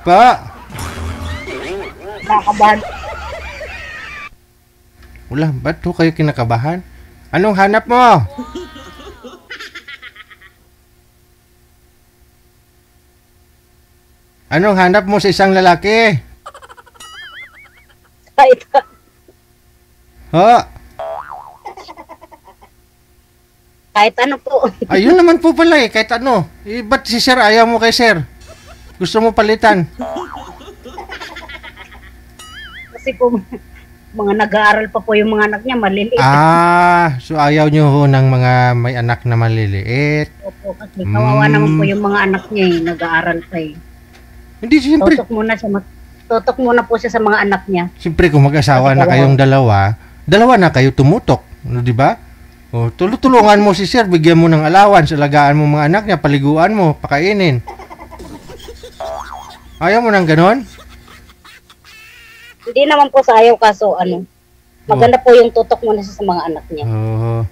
Pa? Nakakabahan. Wala, ba't ho kayo kinakabahan? Anong hanap mo? Anong hanap mo sa isang lalaki? Kahit, Ho? kahit ano po. Ayun naman po pala eh, kahit ano. Eh, ba't si sir ayaw mo kay sir? Gusto mo palitan? Kasi po, mga nag-aaral pa po yung mga anak niya, maliliit. Ah, so ayaw nyo ho ng mga may anak na maliliit. Opo, kasi kawawa naman po yung mga anak niya eh, nag-aaral pa eh. Hindi, siyempre. Tutok muna po siya sa mga anak niya. Siyempre, kung mag-asawa na kayong dalawa na kayo tumutok. No, di ba? O, tulungan mo si sir, bigyan mo ng allowance, alagaan mo mga anak niya, paliguan mo, pakainin. Ayaw mo ng ganon? Hindi naman po sa ayaw, kaso maganda po yung tutok muna siya sa mga anak niya.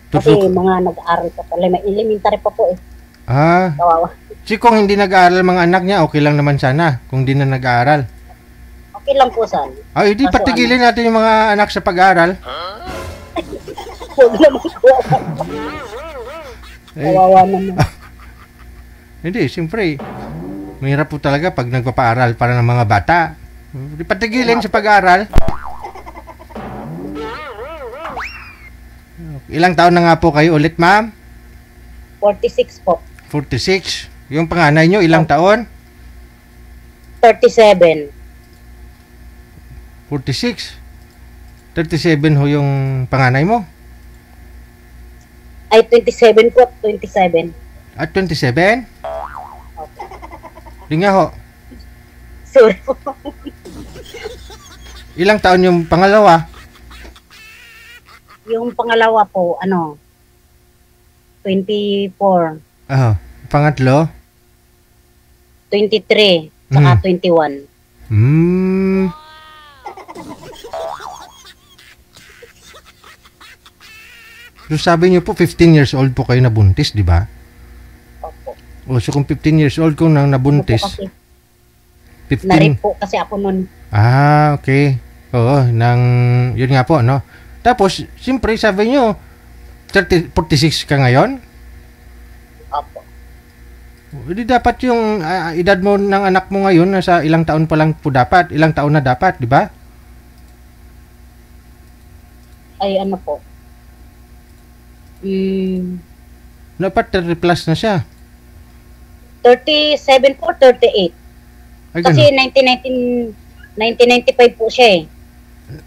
Kasi mga nag-aaral pa pala, may elementary pa po eh. Ah, Kawawa. si kung hindi nag-aaral mga anak niya, okay lang naman sana. Kung di na nag-aaral. Okay lang po sana. Ay, di Kaso patigilin natin yung mga anak sa pag-aaral. Huwag naman kawawa. Kawawa naman. Hindi, siyempre. Mahirap po talaga pag nagpapaaral para ng mga bata. Di patigilin sa pag-aaral. Ilang taon na nga po kayo ulit, ma'am? 46 po. 46. Yung panganay nyo, ilang taon? 37. 46. 37 ho yung panganay mo? Ay, 27 po. 27. At 27? Di nga ho. Sorry po. Ilang taon yung pangalawa? Yung pangalawa po, 24. Pangatlo? 23. Saka 21. So sabi niyo po 15 years old po kayo nabuntis, di ba? Opo. O so kung 15 years old kung nang nabuntis, Opo, 15. na-rape po kasi ako nun. Ah, okay. Oo, yun nga po, no? Tapos, siyempre, sabi niyo 46 ka ngayon? Opo. Hindi dapat yung edad mo ng anak mo ngayon, nasa ilang taon pa lang po dapat. Ilang taon na dapat, di ba? Ay, ano po. Dapat 30 plus na siya. 37 po, 38. Ay, Kasi ganun. 1995 po siya eh.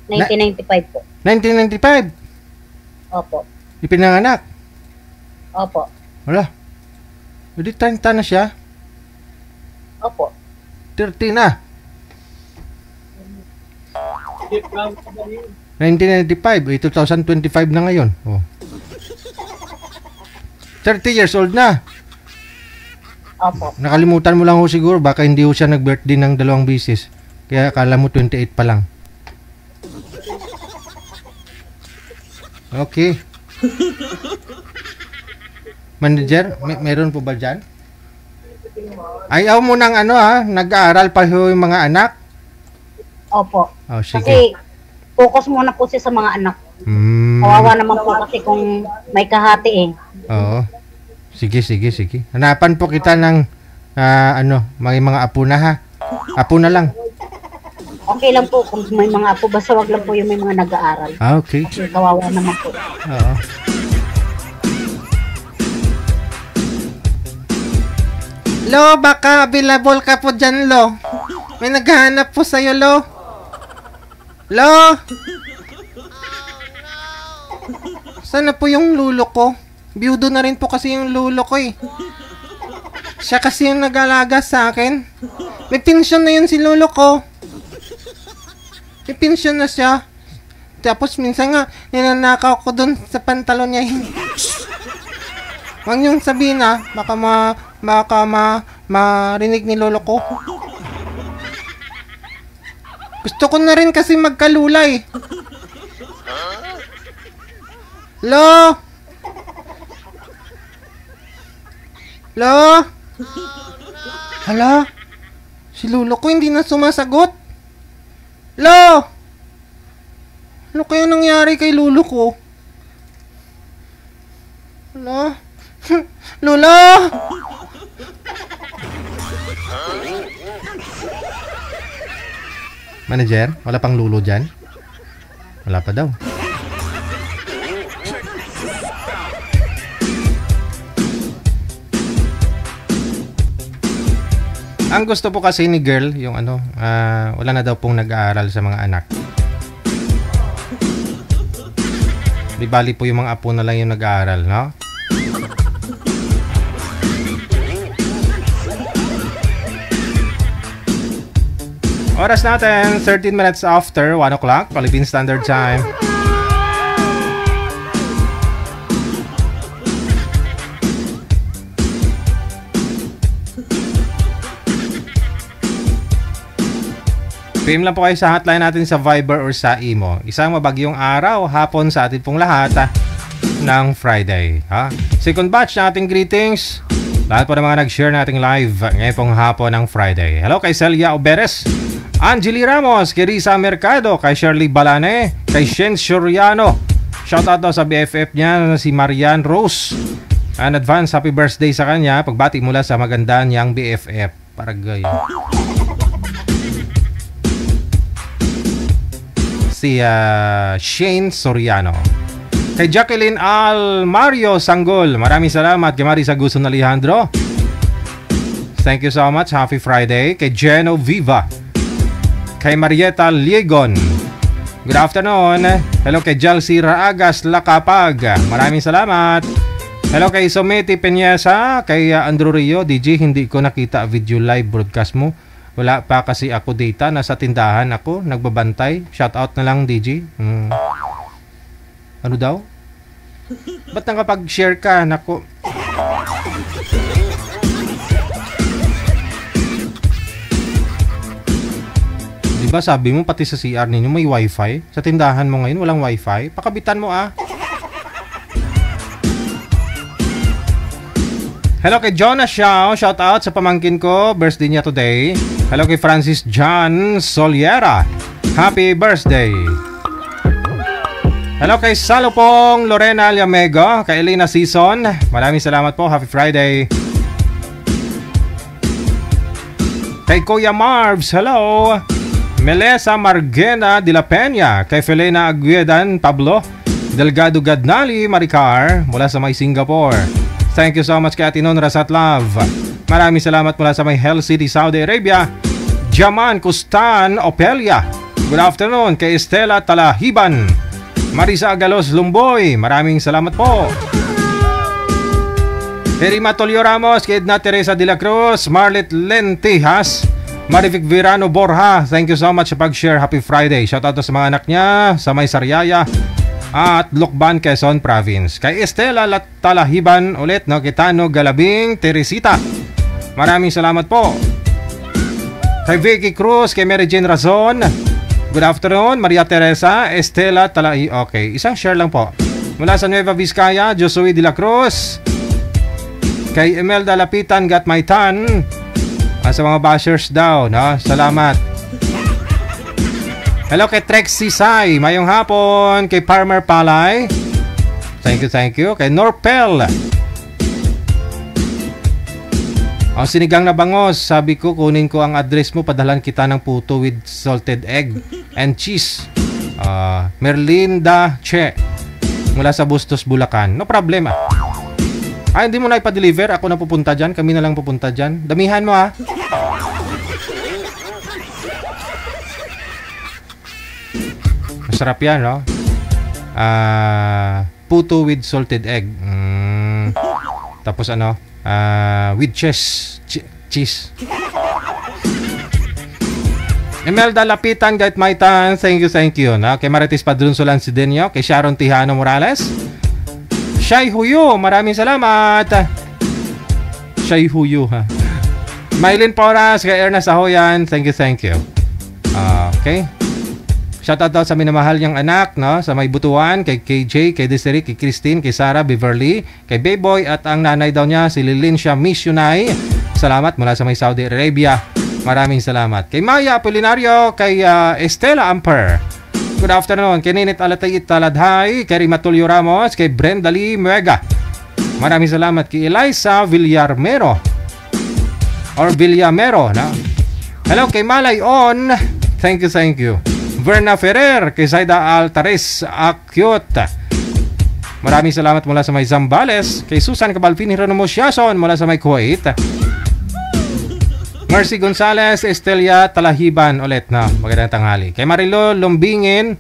1995 po. 1995? Opo. Ipinanganak? Opo. Wala. Hindi 30 na siya. Opo. 30 na. 1995, 2025 na ngayon. Oh. 30 years old na. Opo. Nakalimutan mo lang ho siguro, baka hindi ho siya nag-birthday ng 2 bisis. Kaya akala mo 28 pa lang. Okay. Manager, meron po ba dyan? Ayaw mo ng nag-aaral pa ho yung mga anak? Opo. Oh, sige. Kasi focus muna po siya sa mga anak. Kawawa naman po kasi kung may kahati eh. Oo. Sige. Hanapan po kita ng may mga apo na ha. Apo na lang. Okay lang po kung may mga apo. Basta wag lang po yung may mga nag-aaral. Okay. Kasi kawawa naman po. Oo. Lo, baka available ka po dyan, Lo. May naghahanap po sa'yo, Lo. Lo! Sana po yung lulo ko? Biyudo na rin po kasi yung lulo ko eh. Siya kasi yung nag-alaga sa akin. May pensyon na yun si lulo ko. May pensyon na siya. Tapos minsan nga, ninanakaw ko dun sa pantalon niya. Huwag niyong sabihin baka marinig ni lolo ko. Gusto ko na rin kasi magkalulay. Lo! Lo! Hala? Si lolo ko hindi na sumasagot. Lo! Ano kaya nangyari kay lolo ko? Lo? Lolo! Manager, wala pang lulo dyan? Wala pa daw. Ang gusto po kasi ni girl, yung wala na daw pong nag-aaral sa mga anak. Di bali po yung mga apo na lang yung nag-aaral, no? Oras natin, 13 minutes after 1 o'clock, Philippine Standard Time. PM lang po kayo sa hotline natin sa Viber or sa Imo. Isang mabagyong araw, hapon sa atin pong lahat ng Friday. Second batch na ating greetings. Lahat po ng mga nag-share nating live ngayon pong hapon ng Friday. Hello kay Celia Oberes, Angeli Ramos, kay Risa Mercado, kay Shirley Balane, kay Shen Soriano. Shoutout daw sa BFF niya na si Marian Rose. An advance happy birthday sa kanya. Pagbati mula sa maganda niyang BFF. Paragay. Si Shane Soriano. Kay Jacqueline Mario Sanggol, maraming salamat. Kay Marisa Guson Alejandro, thank you so much. Happy Friday. Kay Geno Viva, kay Marieta Liegon, good afternoon. Hello kay Jalsi Raagas Lakapag, maraming salamat. Hello kay Someti Peñasa, kay Andrew Rio. DJ, hindi ko nakita video live broadcast mo. Wala pa kasi ako data. Nasa tindahan ako. Nagbabantay. Shoutout na lang, DJ. Ano daw? Ba't nakapag-share ka? Nako. Diba sabi mo pati sa CR ninyo may wifi? Sa tindahan mo ngayon walang wifi? Pakabitan mo Hello kay Jonas Xiao, shout out sa pamangkin ko, birthday niya today. Hello kay Francis John Soliera, happy birthday. Hello kay Salopong Lorena Liamego, kay Elena Season, maraming salamat po, happy Friday. Kay Kuya Marvs, hello. Melesa Margena de la Peña, kay Felena Aguedan Pablo, Delgado Gadnali Maricar, mula sa may Singapore. Thank you so much kay Atinon Rasat Love. Maraming salamat mula sa may Hell City, Saudi Arabia. Jaman Kustan Opelia, good afternoon. Kay Estela Talahiban, Marisa Agalos Lumboy, maraming salamat po. Kay Rima Tolio Ramos, kay Edna Teresa de la Cruz, Marlet Lentijas, Marivic Virano Borja, thank you so much sa pag-share. Happy Friday. Shoutout sa mga anak niya sa may Sariaya at Lokban, Quezon Province. Kay Estela Talahiban ulit, no? Kitano Galabing Teresita, maraming salamat po. Kay Vicky Cruz, kay Mary Jane Razon, good afternoon. Maria Teresa, Estela okay, isang share lang po. Mula sa Nueva Vizcaya, Josue de la Cruz. Kay Imelda Lapitan Gatmaitan, sa mga bashers daw, no? Salamat. Hello kay Trexie Sai, mayong hapon. Kay Farmer Palay, thank you. Kay Norpel, Sinigang na bangos. Sabi ko, kunin ko ang address mo. Padalan kita ng puto with salted egg and cheese. Merlinda Che. Mula sa Bustos, Bulacan. No problema. Hindi mo na ipa-deliver. Ako na pupunta dyan. Kami na lang pupunta dyan. Damihan mo ha. Masarap yan, no? Puto with salted egg. Tapos ano? With cheese. Cheese. Imelda Lapitan, Gait Maitan. Thank you. No? Kay Marites Padron Solansidenyo. Kay Sharon Tijano Morales. Shai Huyo, maraming salamat. Shai Huyo, ha. Maylin Poras, kay Ernest Ahoyan. Thank you. Okay. Shoutout daw sa minamahal niyang anak, no? Sa may butuan, kay KJ, kay Desiree, kay Christine, kay Sarah, Beverly, kay Bayboy, at ang nanay daw niya, si Lilincia Misyonay. Salamat mula sa may Saudi Arabia. Maraming salamat. Kay Maya Apolinario, kay Estela Amper. Good afternoon. Kay Ninit Alatay Taladhay, kay Rimatulio Ramos, kay Brenda Lee Muega. Maraming salamat. Kay Eliza Villarmero. Or Villamero, no? Hello, kay Malay On. Thank you. Verna Ferrer, kay Zaida Altares Akyot. Maraming salamat mula sa may Zambales. Kay Susan Cabalfin Hieronimo Siason mula sa may Kuwait. Mercy Gonzalez, Estelia Talahiban ulit na. Magandang tanghali. Kay Marilo Lumingin,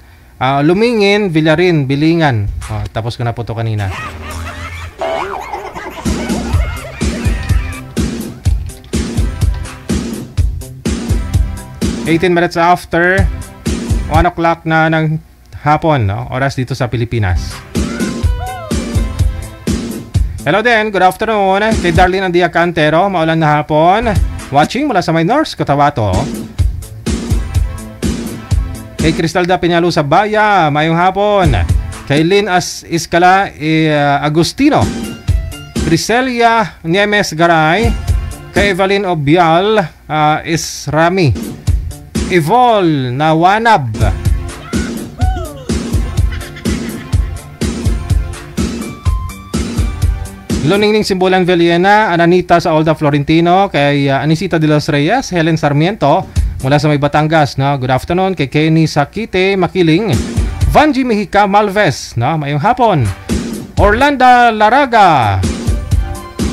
Villarin, Bilingan. Tapos ko na po ito kanina. $18 minutes after 1 o'clock na ng hapon, no? Oras dito sa Pilipinas. Hello din, good afternoon. Kay Darlene Andia Cantero, maulan na hapon. Watching mula sa may North Cotabato. Kay Cristalda Peñalosa Baya, mayong hapon. Kay Lynn Iscala Agustino. Briselia Niemes Garay. Kay Evelyn Obial Isrami. Evol Nawanab. Luningning Simbulan Villena, Ananita sa Olda Florentino, kay Anisita de los Reyes, Helen Sarmiento mula sa may Batangas, no? Good afternoon kay Kenny Sakite Makiling, Vanji Mejika Malves, no? Mayong hapon. Orlando Laraga.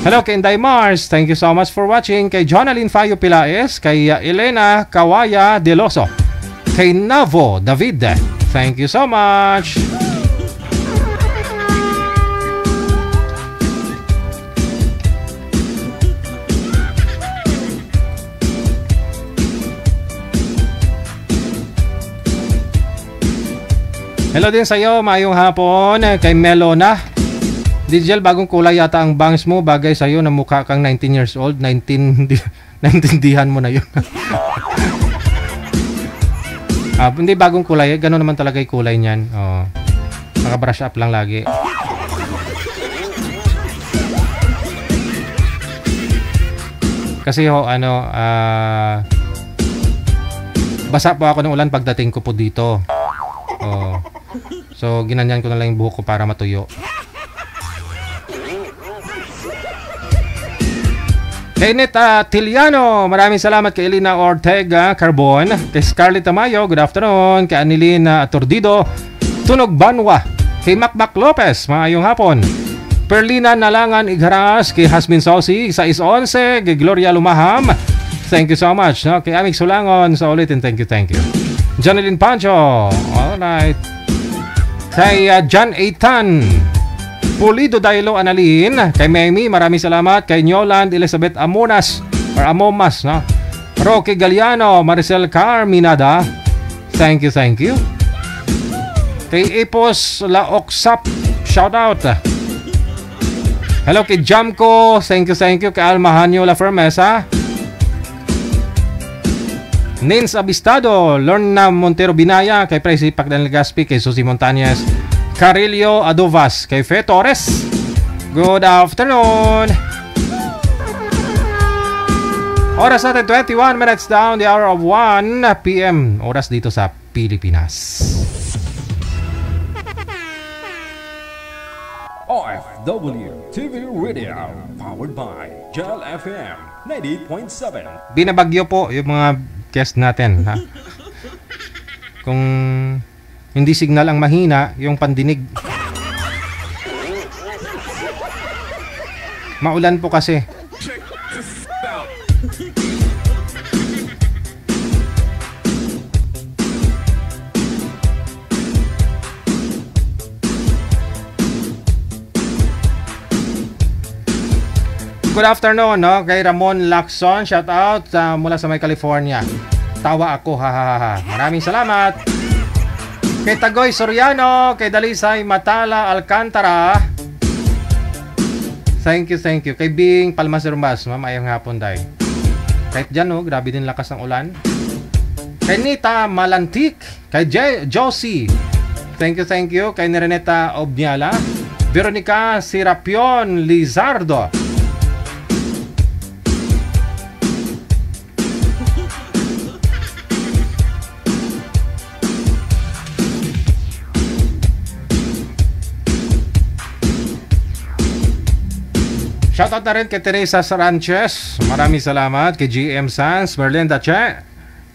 Hello kay Inday Mars, thank you so much for watching. Kay Jonalyn Fayo Pilaes, kay Elena Kawaya Deloso, kay Navo David, thank you so much. Hello din sa iyo, mayong hapon. Kay Melona. Digel, bagong kulay yata ang bangs mo. Bagay sa iyo na mukha kang 19 years old. 19 mo na yun. Hindi bagong kulay. Gano'n naman talaga yung kulay niyan. Naka-brush up lang lagi. Kasi basa po ako ng ulan pagdating ko po dito. So, ginanyan ko na lang yung buhok ko para matuyo. Kay Neta Tiliano, maraming salamat. Kay Elena Ortega Carbon, kay Scarlett Tamayo, good afternoon. Kay Anilina Aturdido, Tunog Banwa. Kay Macmac Lopez, maayong hapon. Perlina Nalangan Igharas, kay Hasmin Sosi, 611, kay Gloria Lumaham, thank you so much. No? Kay Amik Sulangon, sa ulitin, thank you. Janeline Pancho, alright. Kay John Eitan Pulido Dailo Analin, kay Memi, maraming salamat. Kay Nyoland Elizabeth Amonas or Amomas, no? Roque Galiano, Maricel Carminada, thank you. Kay Ipos Laoksap, shout out. Hello kay Jamco, thank you. Kay Almahanyo La Fermesa, Nins Abistado, Lorna Montero Binaya, kay Presi Pagdan Legaspi, kay Susi Montañez, Carillo Adovas, kay Fe Torres, good afternoon. Oras natin 21 minutes down the hour of 1 p.m. Oras dito sa Pilipinas. OFW OFW TV Radio, powered by Gel FM 98.7. Binabagyo po yung mga guest natin, ha? Kung hindi signal ang mahina, yung pandinig. Maulan po kasi. Good afternoon, no? Kay Ramon Lacson, shout out mula sa may California. Tawa ako, ha. Maraming salamat. Kay Tagoy Soriano, kay Dalisay Matala Alcantara. Thank you. Kay Bing Palmasirumbas, mamayang hapon day. Kahit dyan, no? Grabe din lakas ng ulan. Kay Nita Malantik, kay Josie. Thank you. Kay Nereneta Obniala, Veronica Sirapion Lizardo. Shoutout na rin kay Teresa Saranches. Maraming salamat. Kay GM Sans, Merlinda Che.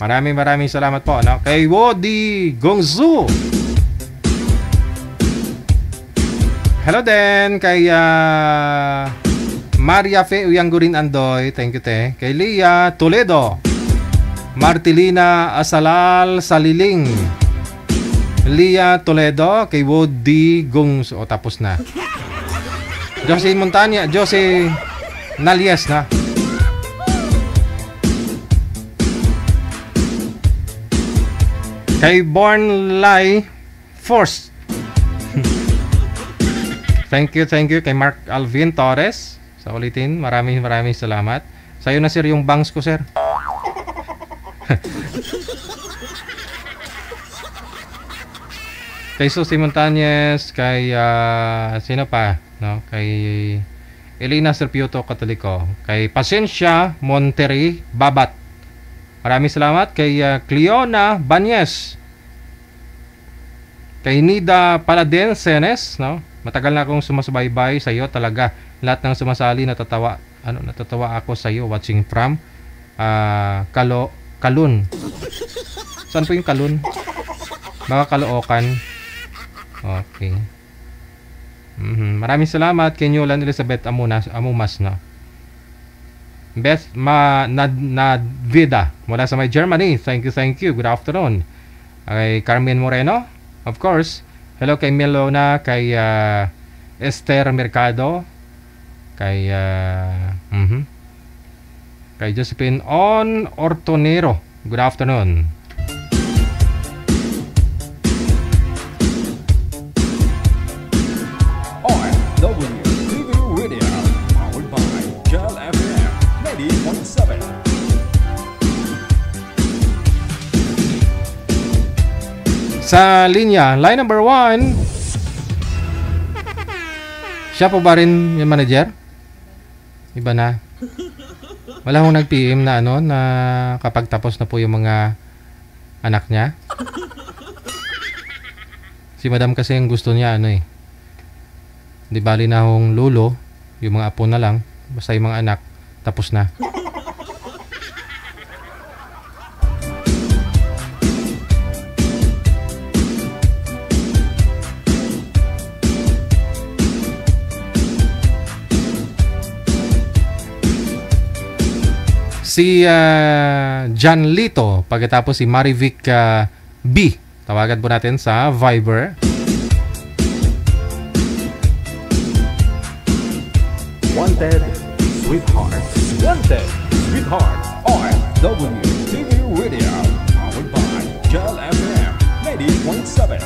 Maraming salamat po. No? Kay Wodi Gongzu. Hello din. Kay Maria Fe Uyanggurin Andoy. Thank you, te. Kay Lia Toledo. Martilina Asalal Saliling. Lia Toledo. Kay Wodi Gongzu. O, tapos na. Josie Montanya, Josie Nalies na. Kay Born Lai Force. Thank you kay Mark Alvin Torres. Sa ulitin, maraming salamat. Sa'yo na sir yung bangs ko, sir. Kay Susie Montañez, kay sino pa? No, kay Elena Serpiuto Katoliko, kay Pasensya Monterrey Babat. Maraming salamat kay Cleona Banyes. Kay Nida Paladensenes, no? Matagal na akong sumasubaybay sa iyo talaga. Lahat ng sumasali natatawa ako sa iyo watching from Kalun. Saan po yung Kalun? Baka Caloocan. Okay. Maraming salamat kay Newland Elizabeth Amumas, no? Beth Nadvida mula sa may Germany. Thank you. Good afternoon. Kay Carmen Moreno, of course. Hello kay Melona, kay Esther Mercado, kay kay Josephine On Ortonero. Good afternoon. WTV Radio, powered by Gel FM 90.7. Sa linya, line number 1. Siya po ba rin yung manager? Iba na. Wala akong nag-PM na na kapag tapos na po yung mga anak niya. Si madam kasi yung gusto niya Di bali na akong lolo, yung mga apo na lang, basta yung mga anak, tapos na. Si John Lito, pagkatapos si Marivic B. Tawagan po natin sa Viber. Wanted Sweetheart. OFW TV Radio, powered by Gel FM 90.7.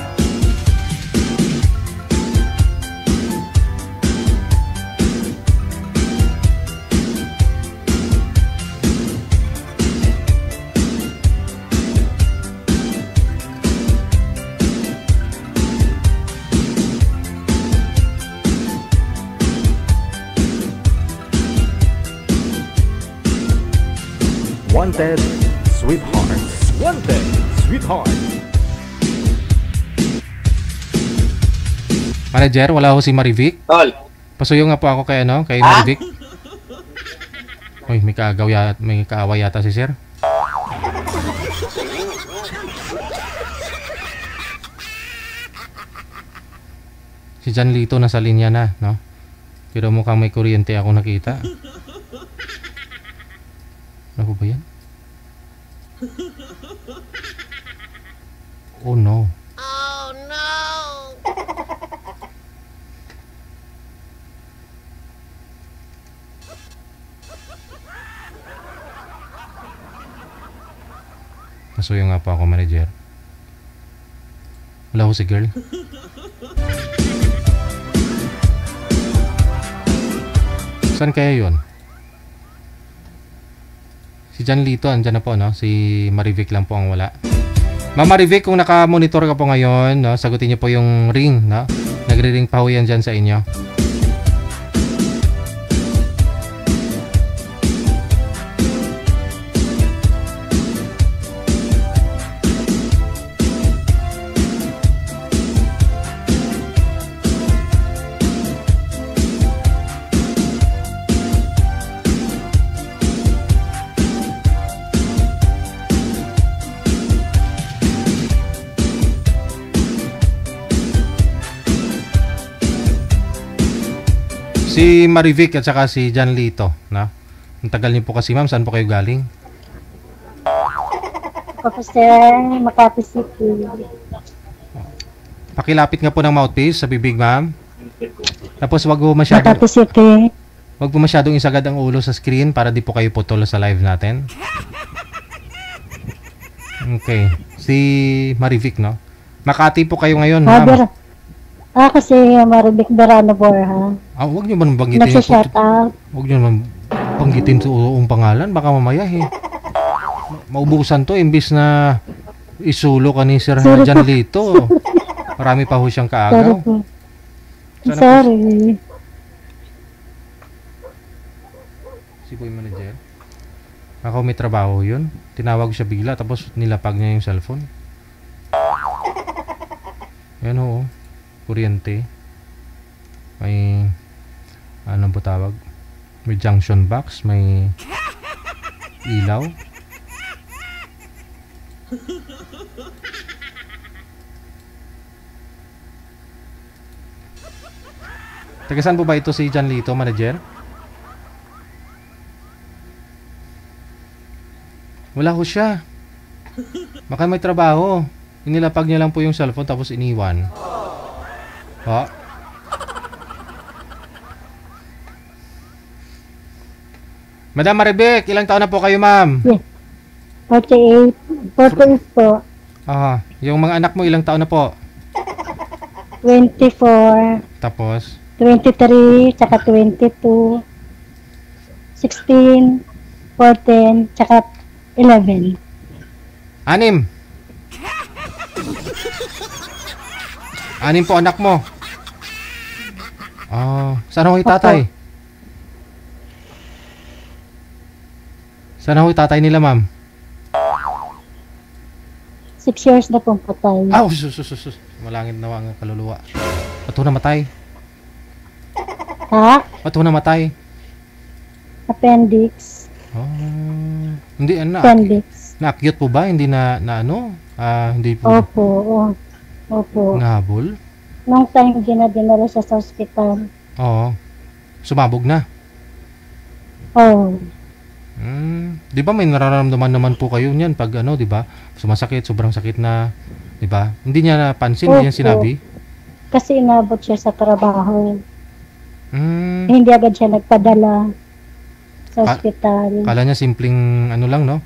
Wanted Sweetheart. Manager, wala ho si Marivic. Tol. Pasuyo nga po ako kay ano, kay Marivic. Uy, may kaaway yata si sir. Si John Lito nasa linya na, no? Pero mukhang may kuryente ako nakita. Ano ba yan? Oh no. Oh no! Nasuyo nga po ako, manager. Wala ko si girl. Saan kaya yun? Si John Lito, andyan na po, no? Si Marivic lang po ang wala. Ma'am Marivic, kung naka-monitor ka po ngayon, no? Sagutin niyo po yung ring, no? Nagre-ring pa ho yan dyan sa inyo. Si Marivic at saka si John Lito, no? Ang tagal niyo po kasi, ma'am. Saan po kayo galing? Ako sir, Makati City. Pakilapit nga po ng mouthpiece sa bibig, ma'am. Tapos wag po Makati City. Wag po masyadong isagad ang ulo sa screen para di po kayo putol sa live natin. Okay. Si Marivic, no? Makati po kayo ngayon, ma'am. Ako si Marivic Dorano Borja. Huwag niyo man banggitin. Nagsa-shout out. Huwag niyo man banggitin ang pangalan. Baka mamaya maubusan to. Imbis na isulo ka ni Sir John Lito. Marami pa ho siyang kaagaw. Sorry. Si Boy Manager. Ako may trabaho yun. Tinawag siya bigla tapos nilapag niya yung cellphone. Yan ho. Kuryente. May ano ba tawag? May junction box, may ilaw. Taga saan po ba ito si John Lito, manager? Wala ko siya. Baka may trabaho. Inilapag niya lang po yung cellphone tapos iniwan. Oh. Madam Marivic, ilang taon na po kayo, ma'am? Yes. 48 po. Yung mga anak mo ilang taon na po? 24. Tapos? 23, tsaka 22. 16, 14, tsaka 11. 6 po anak mo. Saan ho yung tatay? Saan ho yung tatay nila, ma'am? 6 years na pong patay. Sus. Malangit na ang kaluluwa. Ba't ho namatay? Ha? Ba't ho namatay? Appendix. Hindi, Appendix. Na-acute po ba? Hindi hindi po. Opo. Nahabol? Nung time dinala siya sa ospital. Oo. Sumabog na? Oo. Di ba may nararamdaman naman po kayo niyan pag di ba? Sumasakit, sobrang sakit na, di ba? Hindi niya napansin, hindi niya sinabi? Kasi inabot siya sa trabaho. Hindi agad siya nagpadala sa ospital. Kala niya simpleng lang, no?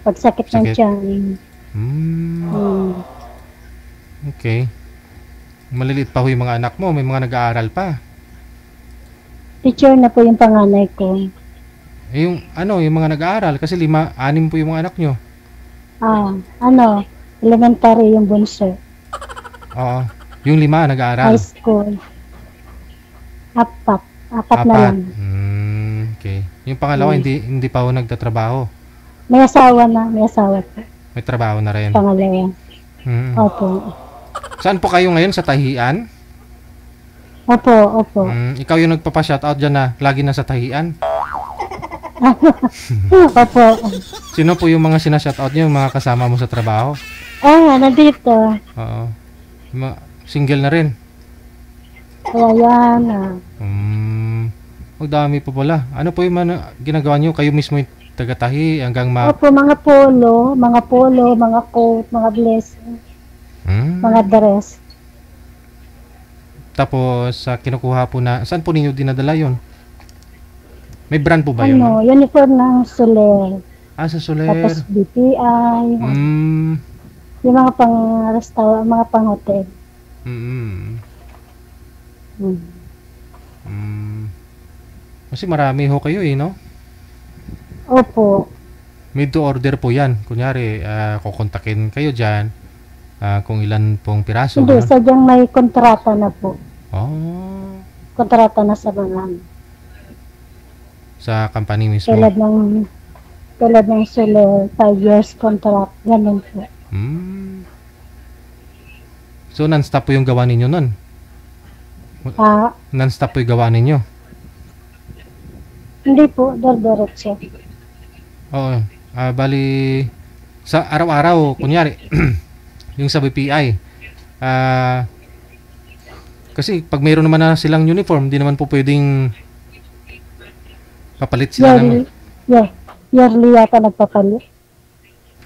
Pagsakit ng tiyan. Okay. Maliliit pa ho yung mga anak mo. May mga nag-aaral pa. Teacher na po yung panganay ko. Yung mga nag-aaral. Kasi 6 po yung mga anak nyo. Elementary yung bunso. Oo. Yung 5 nag-aaral. High school. 4 na lang. Okay. Yung pangalawa, hindi pa ho nagtatrabaho. May asawa na. May trabaho na rin. Pangalawa. Opo. Saan po kayo ngayon? Sa Tahian? Opo. Ikaw yung nagpapa-shoutout dyan na lagi nasa tahian? Opo. Sino po yung mga sinashoutout nyo, yung mga kasama mo sa trabaho? Nandito. Oo. Single na rin? Kaya yan. Ang dami po pala. Ano po yung ginagawa nyo? Kayo mismo yung taga-tahi hanggang Opo, mga polo, mga coat, mga blessing, mga dress. Tapos, kinukuha po na, saan po ninyo dinadala yun? May brand po ba yun? Uniform ng Soler. Sa Soler. Tapos BPI. Yung mga pang-restaurant, mga pang-hotel. Kasi marami ho kayo no? Opo. Made to order po yan. Kunyari, kukontakin kayo dyan kung ilan pong piraso. Hindi, sadyang may kontrata na po. Kontrata na sa mga sa company mismo. Tulad ng Soler, 5 years contract. Ganun po. So, non-stop po yung gawa ninyo nun? Non-stop po yung gawa ninyo? Hindi po, diretso. Oo. Bali, sa araw-araw, kunyari, yung sa BPI, kasi pag mayroon naman na silang uniform, di naman po pwedeng papalit sila naman. Yearly yata nagpapalit.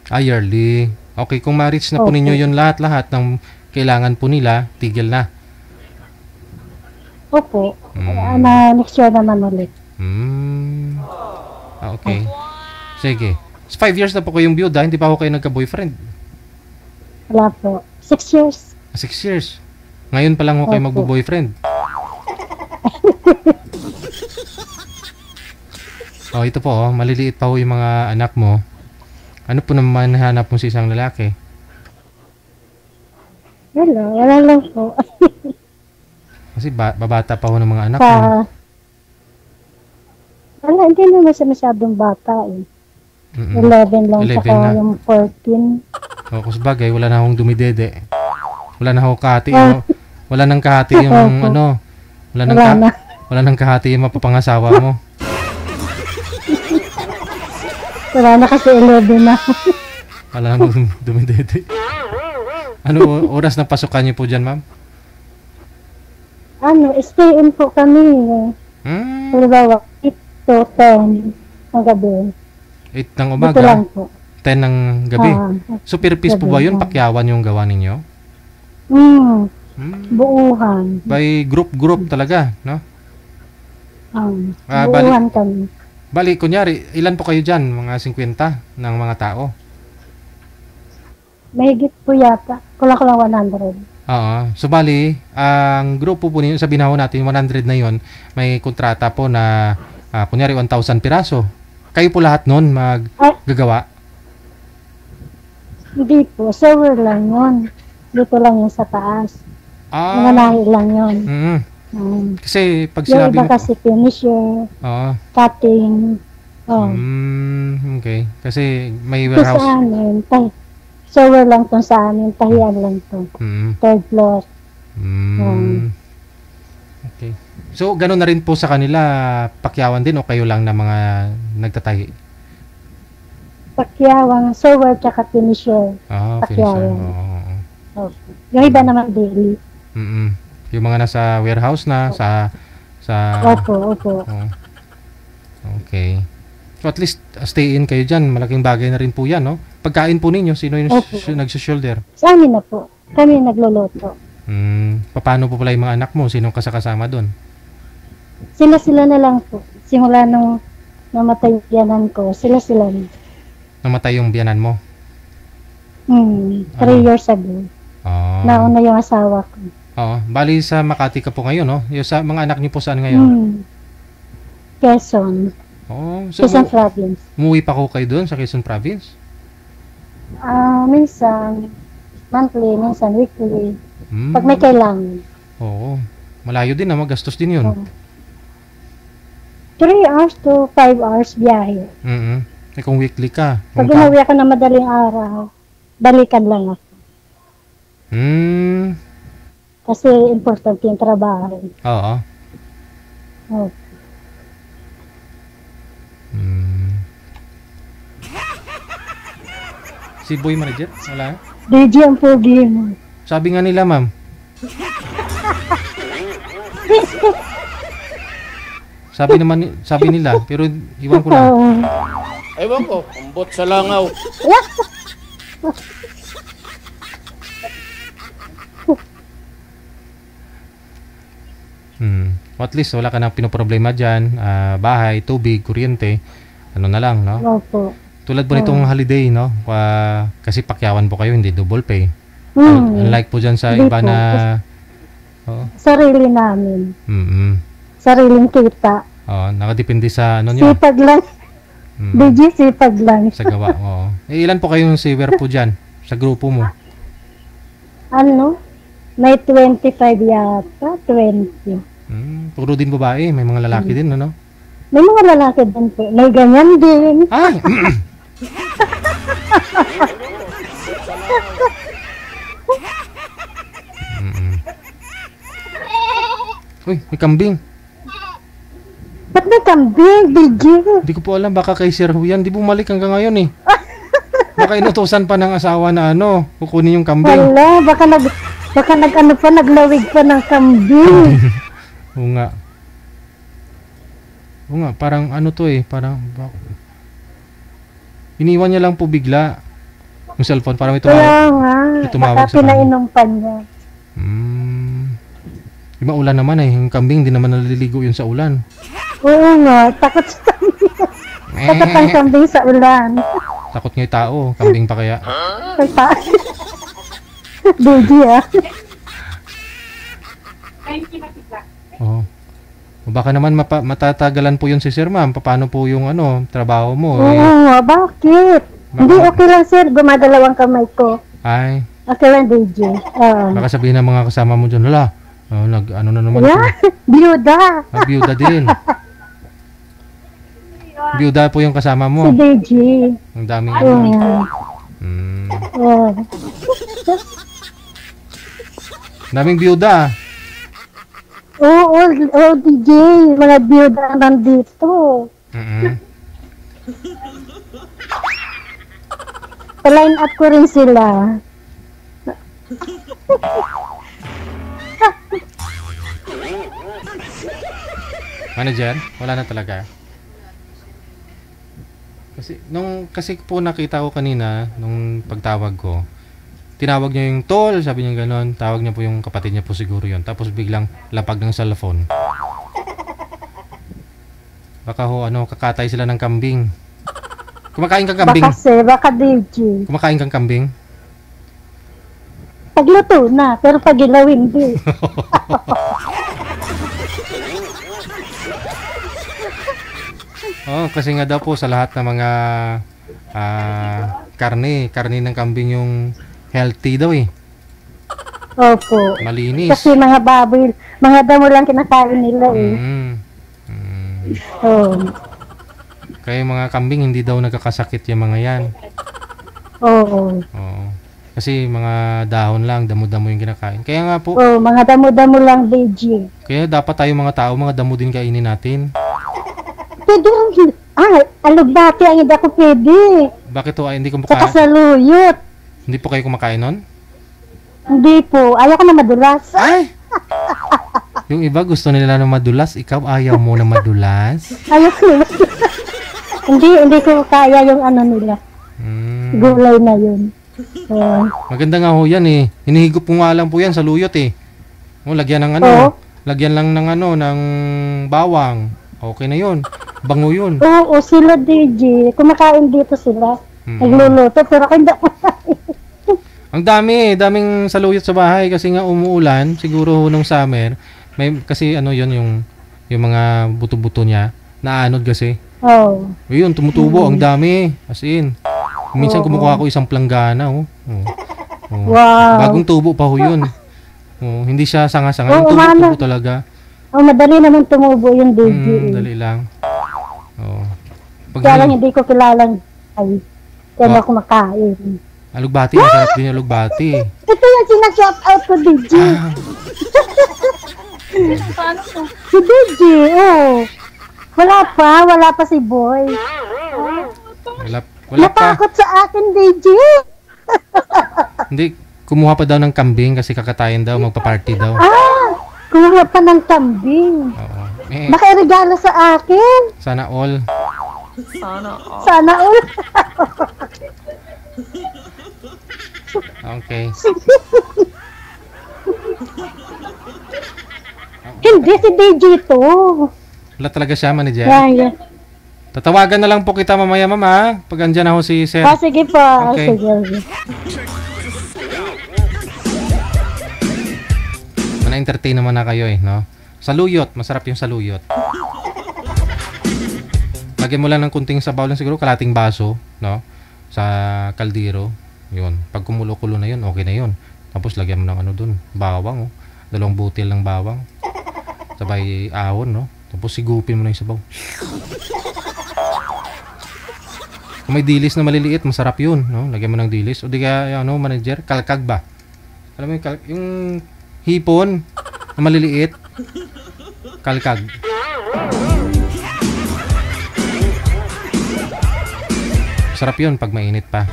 Yearly. Okay, kung ma-reach na po ninyo yun lahat ng kailangan po nila, tigil na. Opo. Next year naman ulit. Okay. Sige. 5 years na po kayong byuda, hindi pa ako kayo nagka-boyfriend? Wala po. 6 years. 6 years. Ngayon pa lang ako kayo magbo-boyfriend. Ito po, maliliit pa ho yung mga anak mo. Ano po naman hanap mo sa isang lalaki? Wala lang po. Kasi babata pa ho ng mga anak mo. Hindi naman siya masyadong bata eh. 11 lang, 11 saka na. yung 14. Kung sabagay, wala na akong dumidede. Wala na akong kahati. Wala nang kahati yung wala nang kahati yung mapapangasawa mo. Wala na kasi 11 na. Wala nang dumidede. Ano oras ng pasukan niyo po dyan, ma'am? Stay in po kami. Halimbawa, 8 to 10 ng gabi. 8 ng umaga? Dito lang po. 10 ng gabi? So, per piece po ba yun? Pakyawan yung gawa ninyo? Buuhan. By group talaga, no? Buuhan kami. Bali, kunyari, ilan po kayo dyan? Mga 50 ng mga tao? Mahigit po yata. Kulang 100. So, bali, ang grupo po ninyo, sabihin na natin, 100 na yon, may kontrata po na, kunyari, 1,000 piraso. Kayo po lahat nun maggagawa? Hindi po. Server lang yun. Dito lang yun sa taas. Mga nahi lang yun. Kasi pag yung sinabi iba kasi finisher, cutting. Okay. Kasi may warehouse. Sa amin, server lang to sa amin. Tahian lang to. Third floor. Okay. So, gano'n na rin po sa kanila, pakyawan din o kayo lang na mga nagtatahi? Pakyawan, server tsaka finisher. Finisher. Yung iba naman daily. Yung mga nasa warehouse na, sa Opo. Okay. So, at least, stay in kayo dyan. Malaking bagay na rin po yan, no? Pagkain po ninyo, sino yung nagsushoulder? Sa amin na po. Kami nagluluto. Paano po pala yung mga anak mo? Sinong kasama doon? Sila na lang po. Simula nung namatay yung biyanan ko, sila na. Namatay yung biyanan mo? 3 years ago. Nauna yung asawa ko. Bali sa Makati ka po ngayon, no? Yung sa mga anak niyo po saan ngayon? Quezon. So Quezon Province. Umuwi pa ko kayo doon sa Quezon Province? Minsan monthly, minsan weekly. Pag may kailangan. Malayo din, magastos din yun. 3 hours to 5 hours biyahe. Kung weekly ka. Pag umuwi ako na madaling araw, balikan lang ako. Kasi importante yung trabaho. Oo. Oh. Si Boy Manager? Wala? DJ ang pogi mo. Sabi nga nila, ma'am. Sabi nila, pero iwan ko lang. Ewan ko, ambot sa langaw. At least wala ka nang pinoproblema dyan. Bahay, tubig, kuryente. Ano na lang, no? Opo. Tulad po nitong holiday, no? Kasi pakyawan po kayo, hindi double pay. Unlike po dyan sa Hindi iba po. na... Sarili namin. Sariling kita. Nakadepende sa ano nyo. Sipag lang. DJ, sipag lang. Sa gawa, oo. Ilan po kayong saver po dyan? Sa grupo mo? Ano? May 25 yata. 20. Puro din babae, may mga lalaki din, ano? May mga lalaki din po. May ganyan din. Ay! Uy, may kambing. Ba't may kambing, DJ? Hindi ko po alam, baka kay Sir Hu yan. Di bumalik hanggang ngayon eh. Baka inutusan pa ng asawa na ano, kukunin yung kambing. Wala, baka naglawig pa ng kambing. Oo nga. Oo nga, parang ano to eh, parang iniwan niya lang po bigla yung cellphone para may Kaya nga, tumawag baka pinainom pa niya. Di ba ulan naman eh, yung kambing di naman naliligo yun sa ulan. Oo nga, takot sa kambing. Takot ang kambing sa ulan. Takot nga yung tao, kambing pa kaya. DJ ah. Oo. Baka naman matatagalan po yun si Sir, ma'am. Paano po yung ano, trabaho mo? Oo, bakit? Hindi, okay lang sir. Gumadalawang kamay ko. Ay. Okay lang, DJ. Baka sabihin ng mga kasama mo dyan, hala, ano na naman yeah, biyuda. Biyuda din. Biyuda po yung kasama mo. Si DJ. Ang daming daming biyuda. Oo, DJ. Mga biyuda nandito. Pa-line up ko rin sila. Manager, wala na talaga. Kasi po nakita ko kanina nung pagtawag ko. Tinawag niya yung tol, sabi niya gano'n. Tawag niya po yung kapatid niya po siguro yun. Tapos biglang lapag ng cellphone. Baka kakatay sila ng kambing. Kumakain kang kambing? Baka DJ. Kumakain kang kambing? Pagluto na, pero pagilaw hindi. Kasi nga daw po sa lahat ng mga karne ng kambing yung healthy daw eh. Opo. Malinis. Kasi mga baboy, mga damo lang kinakain nila eh. Kaya yung mga kambing hindi daw nagkakasakit yung mga yan. Oo. Kasi mga dahon lang, damo-damo yung kinakain. Kaya nga po. Mga damo-damo lang, DJ. Kaya dapat tayo mga tao, mga damo din kainin natin. Pwede lang. Alugbati ang hindi ako pwede. Bakit to? Hindi ko makain? Saka saluyot. Hindi po kayo kumakain nun? Hindi po. Ayaw ko na madulas. Ay! Yung iba gusto nila na madulas. Ikaw ayaw mo na madulas? Ayaw ko na hindi ko kaya yung ano nila. Gulay na yun. Maganda nga ho yan eh. Hinihigop ko nga lang po yan sa luyot eh. Lagyan ng lagyan lang ng ng bawang. Okay na yun. Bango yun. Oo, sila DJ. Kumakain dito sila. Nagluluto pero hindi ako Ang daming saluyot sa bahay kasi nga umuulan. Siguro nung summer. Kasi yun yung mga buto-buto niya. Naanod kasi. Yun, tumutubo. Ang dami. As in. Minsan kumukuha ko isang planggana. Wow. Bagong tubo pa ho yun. Hindi siya sanga-sanga. Yung tubo talaga. Madali naman tumubo yung DJ. Dali lang. Kaya lang hindi ko kilalang kaya ako makain. Alugbati, masarap din yung alugbati. Ito yung sinashout out ko, DJ. Si DJ, oh. Wala pa si Boy. Wala pa. Natakot sa akin, DJ. Hindi, kumuha pa daw ng kambing kasi kakatayin daw, magpa-party daw. Kumuha pa ng kambing. Oo. Makiregalo sa akin. Sana all. Sana all. Okay. Hindi si DJ to. Wala talaga siya, manager. Yeah. Tatawagan na lang po kita mamaya, mama. Pag andyan ako si Sir. Sige pa. Okay. Sige. Na-entertain naman na kayo no? Saluyot. Masarap yung saluyot. Lagyan mo lang ng kunting sabaw lang siguro, kalating baso, no? Sa kaldero. Yun. Pag kumulo-kulo na yun, okay na yun. Tapos lagyan mo ng dun, bawang, 2 butil ng bawang. Sabay ahon, no? Tapos sigupin mo na yung sabaw. Kung may dilis na maliliit, masarap yun, no? Lagyan mo ng dilis. O di kaya, manager, kalkag ba? Alam mo yung hipon na maliliit, kalkag. Masarap yun pag mainit pa.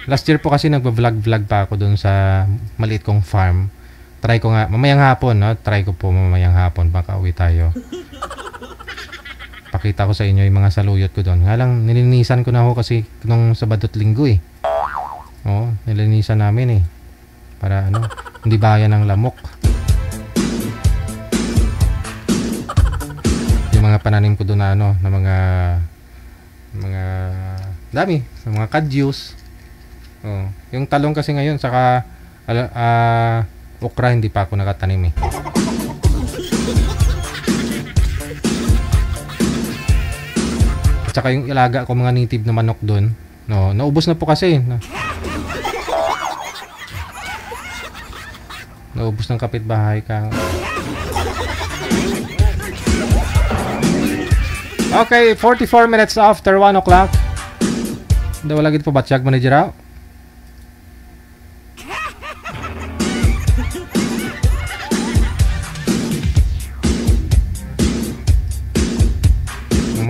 Last year po kasi nagba-vlog pa ako doon sa maliit kong farm. Try ko nga, mamayang hapon, no? Try ko po mamayang hapon, baka uwi tayo. Pakita ko sa inyo yung mga saluyot ko doon. Nga lang, nilinisan ko na ako kasi nung Sabado't Linggo eh. Oo, nilinisan namin eh. Para hindi bayan ng lamok. Yung mga pananim ko doon na na mga dami, mga kadyus. Oh, yung talong kasi ngayon saka okra hindi pa ako nakatanim eh. At saka yung ilaga ko mga native na manok doon, no, naubos na po kasi. Naubos ng kapitbahay ka. Okay, 44 minutes after 1 o'clock. Hindi wala gid po batsyag manager.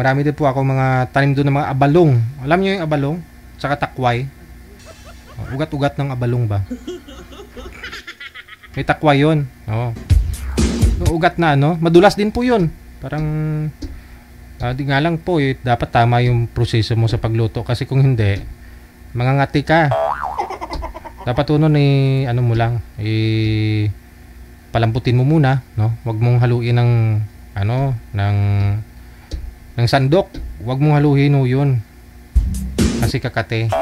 Marami din po ako mga tanim doon ng mga abalong. Alam niyo yung abalong? Tsaka takway. Ugat-ugat ng abalong ba? May takway yun. Oo. Ugat na madulas din po yun. Parang di nga lang po dapat tama yung proseso mo sa pagluto kasi kung hindi mangangati ka. Dapat mo lang palambutin mo muna, no? Huwag mong haluin ng ng sandok. Huwag mong haluhin yun kasi kakate.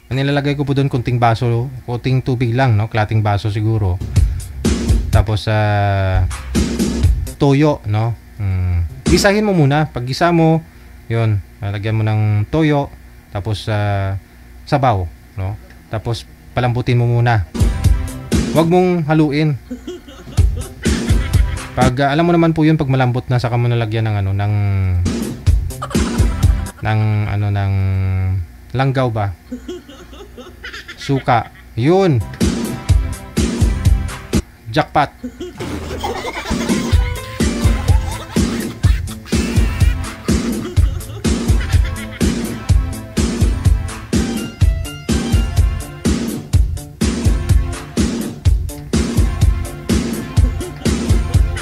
Nilalagay ko po doon kunting baso, kunting tubig lang, no? Klating baso siguro. Tapos toyo, no? Gisahin mo muna. Pag gisa mo, yun, lagyan mo ng toyo, tapos sabaw, no? Tapos palambutin mo muna. Huwag mong haluin. Pag alam mo naman po yun, pag malambot na, saka mo nalagyan ng ng langgaw ba? Suka. Yun. Jackpot.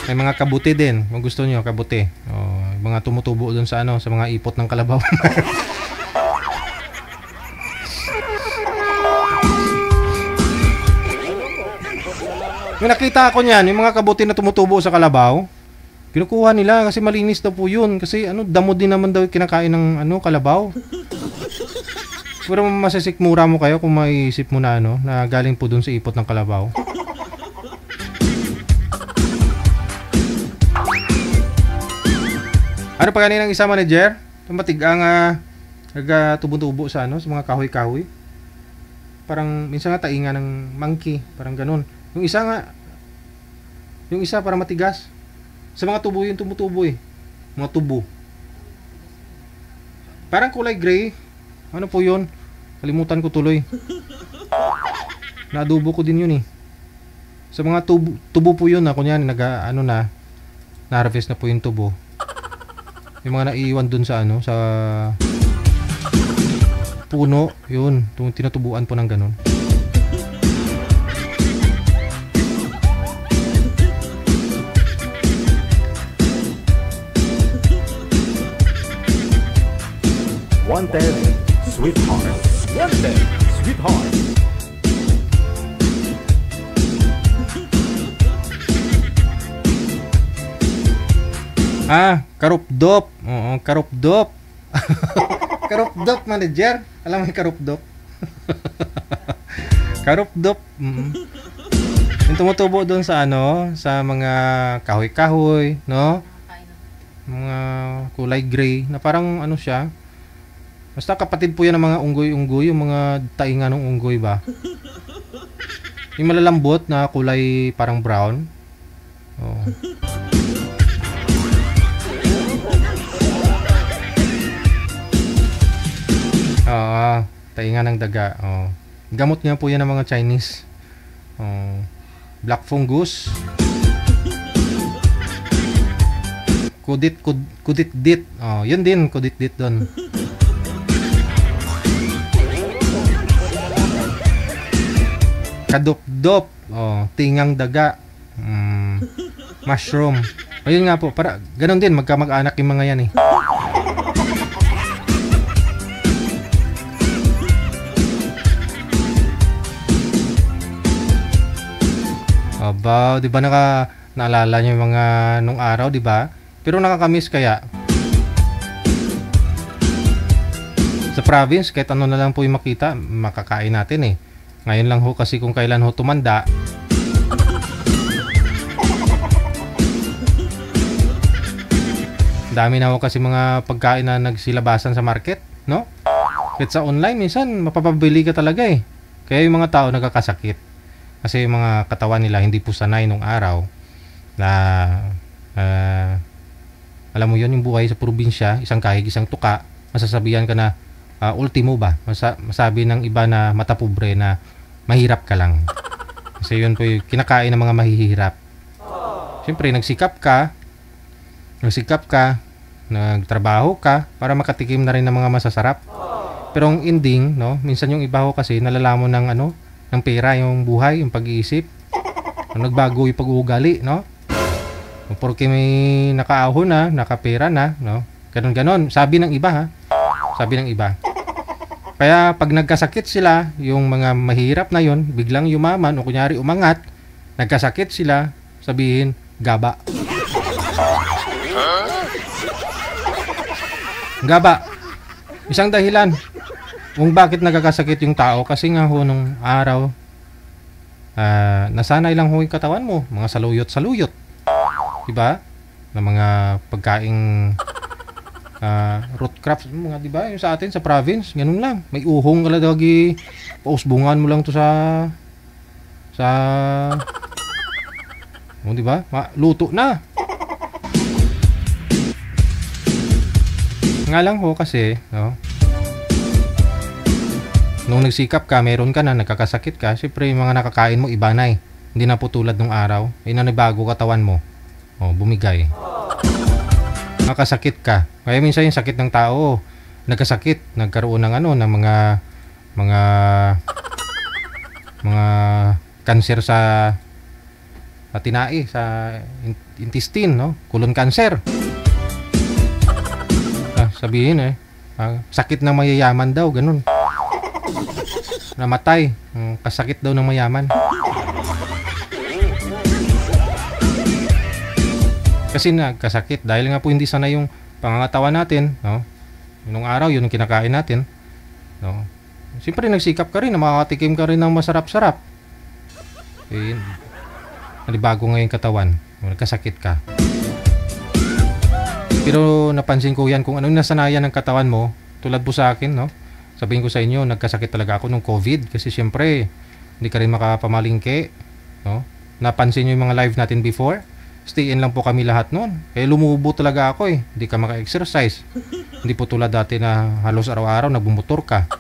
May mga kabuti din, kung gusto niyo, kabuti. Mga tumutubo doon sa sa mga ipot ng kalabaw. Yung nakita ako niyan, yung mga kabuti na tumutubo sa kalabaw, kinukuha nila kasi malinis daw po yun. Kasi damo din naman daw kinakain ng kalabaw. Pero masisikmura mo kayo kung maiisip mo na na galing po doon sa ipot ng kalabaw. Ano pa kaninang isa manager? Matigang nagtubo-tubo sa sa mga kahoy-kahoy. Parang minsan nga tainga ng monkey, parang ganun. Yung isa parang matigas. Sa mga tubo yung tumutubo eh. Mga tubo. Parang kulay gray. Ano po yun? Kalimutan ko tuloy. Naadobo ko din yun eh. Sa mga tubo po yun na kunyari na-harvest na po yung tubo. Yung mga naiiwan dun sa sa puno, yun, tinatubuan po ng ganun. Wanted, sweetheart. Wanted, sweetheart. Karupdop. Oo, karupdop. Karupdop, manager. Alam mo yung karupdop? Karupdop. Yung tumutubo doon sa sa mga kahoy-kahoy, no? Mga kulay gray na parang siya. Basta kapatid po yan ng mga unggoy-unggoy, yung mga tainga ng unggoy ba? Yung malalambot na kulay parang brown. Oo. Tainga ng daga. Gamot nga po yan ng mga Chinese. Black fungus. Kudit-dit. Yun din, kudit-dit doon. Kadop-dop. Tingang daga. Mushroom. Ayun nga po, para ganun din, magkamag-anak yung mga yan eh. Aba, 'di ba naalala niyo yung mga nung araw, 'di ba? Pero nakakamiss kaya. Sa province, kahit ano na lang po yung makita, makakain natin eh. Ngayon lang ho kasi kung kailan ho tumanda. Dami na ho kasi mga pagkain na nagsilabasan sa market, no? Kahit sa online, minsan mapapabili ka talaga eh. Kaya yung mga tao nagkakasakit. Kasi yung mga katawan nila hindi po sanay nung araw na alam mo yun, yung buhay sa probinsya, isang kahig, isang tuka, masasabihan ka na ultimo ba? Masabi ng iba na matapobre na mahirap ka lang. Kasi yun po yung kinakain ng mga mahihirap. Siyempre, nagsikap ka, nagtrabaho ka para makatikim na rin ng mga masasarap. Pero ang ending, no, minsan yung iba ho kasi nalalamon ng ng pera yung buhay, yung pag-iisip. Nagbago yung pag-uugali, no? Porque may nakaahon na, nakapera na, no? Ganon-ganon. Sabi ng iba, ha? Sabi ng iba. Kaya pag nagkasakit sila, yung mga mahirap na yon, biglang yumaman o kunyari umangat, nagkasakit sila, sabihin, gaba. Gaba. Isang dahilan kung bakit nagkakasakit yung tao kasi nga ho nung araw nasanay lang ho yung katawan mo, mga saluyot, diba? Na mga pagkaing root crops, mga diba? Yung sa atin sa province, ganun lang. May uhong kaladagi, pausbungan mo lang to sa diba? Luto na. Nga lang ho kasi, no? Nung nagsikap ka, meron ka na, nagkakasakit ka, siyempre yung mga nakakain mo, iba na eh. Hindi na po tulad nung araw. Ay na nabago katawan mo. Bumigay. Nakasakit ka. Kaya minsan yung sakit ng tao, nagkasakit, nagkaroon ng ng mga cancer sa tinai, sa intestine, no? Colon cancer. Sabihin sakit ng mayayaman daw, ganun. Namatay, kasakit daw ng mayaman. Kasi nagkasakit dahil nga po hindi sanay yung pangangatawan natin, no? Nung araw yun ang kinakain natin, no? Siyempre nagsikap ka rin, makakatikim ka rin ng masarap-sarap. Nalibago ngayon katawan, nagkasakit ka. Pero napansin ko yan kung anong nasanayan ng katawan mo, tulad po sa akin, no? Sabihin ko sa inyo, nagkasakit talaga ako nung COVID kasi siyempre hindi ka rin makapamalingke, no? Napansin nyo yung mga live natin before? stay in lang po kami lahat noon. Kaya lumubo talaga ako eh. Hindi ka maka-exercise. Hindi po tulad dati na halos araw-araw nagbumotor ka.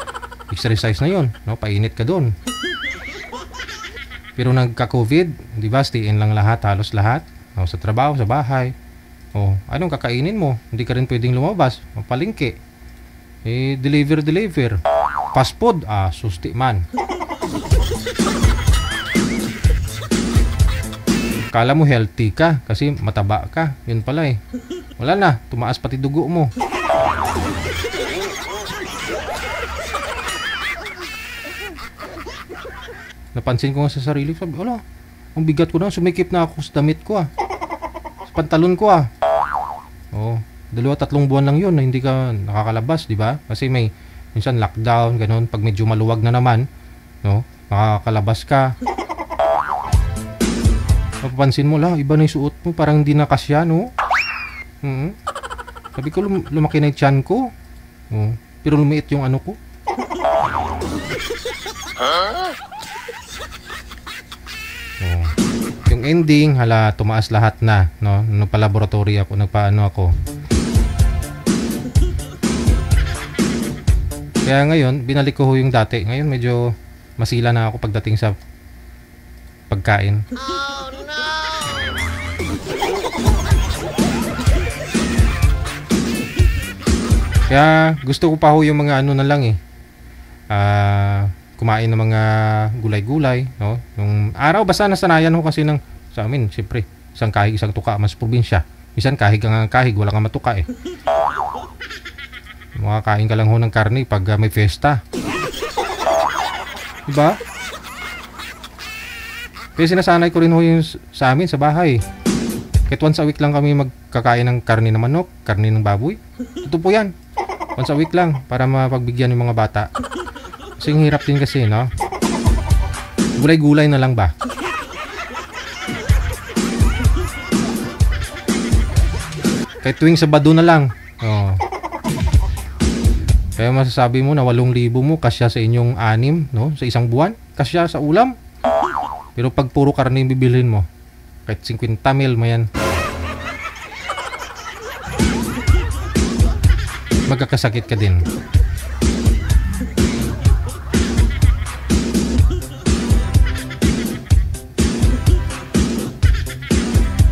Exercise na yun, no? Painit ka doon. Pero nagka-COVID, di ba, stay in lang lahat, halos lahat. O, sa trabaho, sa bahay. O, anong kakainin mo? Hindi ka rin pwedeng lumabas. O, palengke. Eh, deliver. Fast food, susti man. Kala mo healthy ka kasi mataba ka. Yun pala eh. Wala na, tumaas pati dugo mo. Napansin ko nga sa sarili, sabi, wala, ang bigat ko na, sumikip na ako sa damit ko sa pantalon ko Oh, 2-3 buwan lang yun na hindi ka nakakalabas, di ba? Kasi may minsan lockdown, ganun, pag medyo maluwag na naman, no, makakalabas ka. Mapapansin mo lang, iba na yung suot mo, parang hindi na kasya, no? Sabi ko, lumaki na yung tiyan ko. Pero lumiit yung ano ko. Yung ending, hala, tumaas lahat na, no? Nagpa-laboratory ako, nagpa-ano ako. Kaya ngayon, binalik ko yung dati. Ngayon, medyo masila na ako pagdating sa pagkain. Kaya gusto ko pa ho yung mga ano na lang eh. Kumain ng mga gulay-gulay, no? Yung araw basta nasanayan ho kasi ng sa amin, siyempre, isang kahig, isang tuka, mas probinsya. Minsan kahig ang kahig, wala kang matuka eh. Makakain ka lang ho ng karne pag may fiesta. Diba? Kaya sinasanay ko rin ho yung sa amin, sa bahay. Kahit once a week lang kami magkakain ng karne ng manok, karne ng baboy. Ito po yan. Once a week lang para mapagbigyan yung mga bata. Kasi hirap din kasi, no? Gulay-gulay na lang ba? Kahit tuwing Sabado na lang. Kaya masasabi mo na 8,000 mo kasya sa inyong 6, no? Sa isang buwan, kasya sa ulam. Pero pag puro karne yung bibilhin mo, kahit 50 mil mo yan, magkakasakit ka din.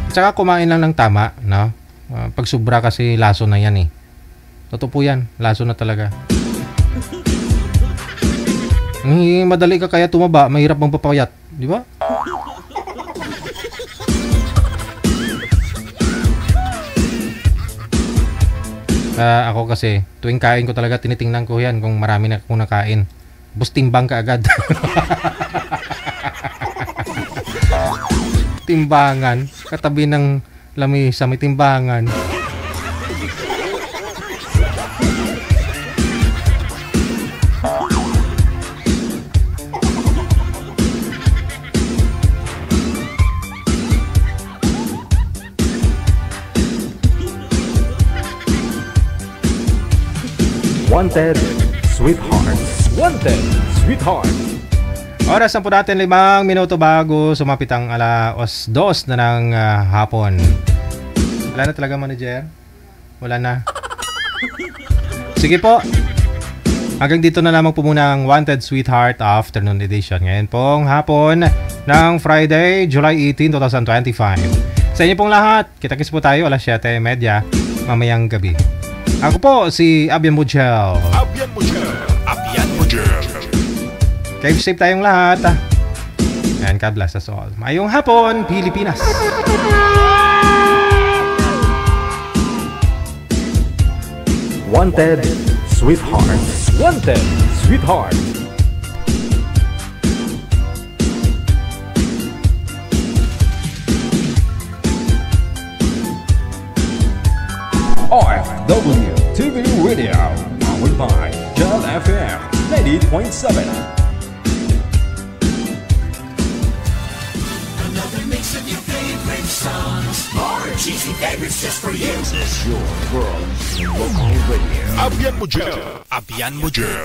Tsaka kumain lang ng tama, no? Pag sobra kasi laso na yan eh. Totoo po yan, laso na talaga. Madali ka kaya tumaba, mahirap magpapayat, di ba? Ako kasi, tuwing kain ko talaga, tinitingnan ko yan kung marami na akong nakain. Bus timbang ka agad. Timbangan. Katabi ng lamesa, may timbangan. Wanted Sweethearts. Wanted Sweethearts. Oras na po natin 5 minuto bago sumapit ang 2:00 na ng hapon. Wala na talaga, manager? Wala na. Sige po. Hanggang dito na lamang po muna ang Wanted Sweetheart Afternoon Edition. Ngayon pong hapon ng Friday, July 18, 2025. Sa inyo pong lahat, kita-kits po tayo 7:30 mamayang gabi. Ako po si Abian Mujel. Keep safe tayong lahat. And God bless us all. Mayong hapon, Pilipinas. Wanted Sweethearts. Wanted Sweethearts. OFW TV Radio, powered by Jal FM 90.7. Another mix of your favorite songs. More cheesy favorites just for you. This is your world local radio. Abian Mujel.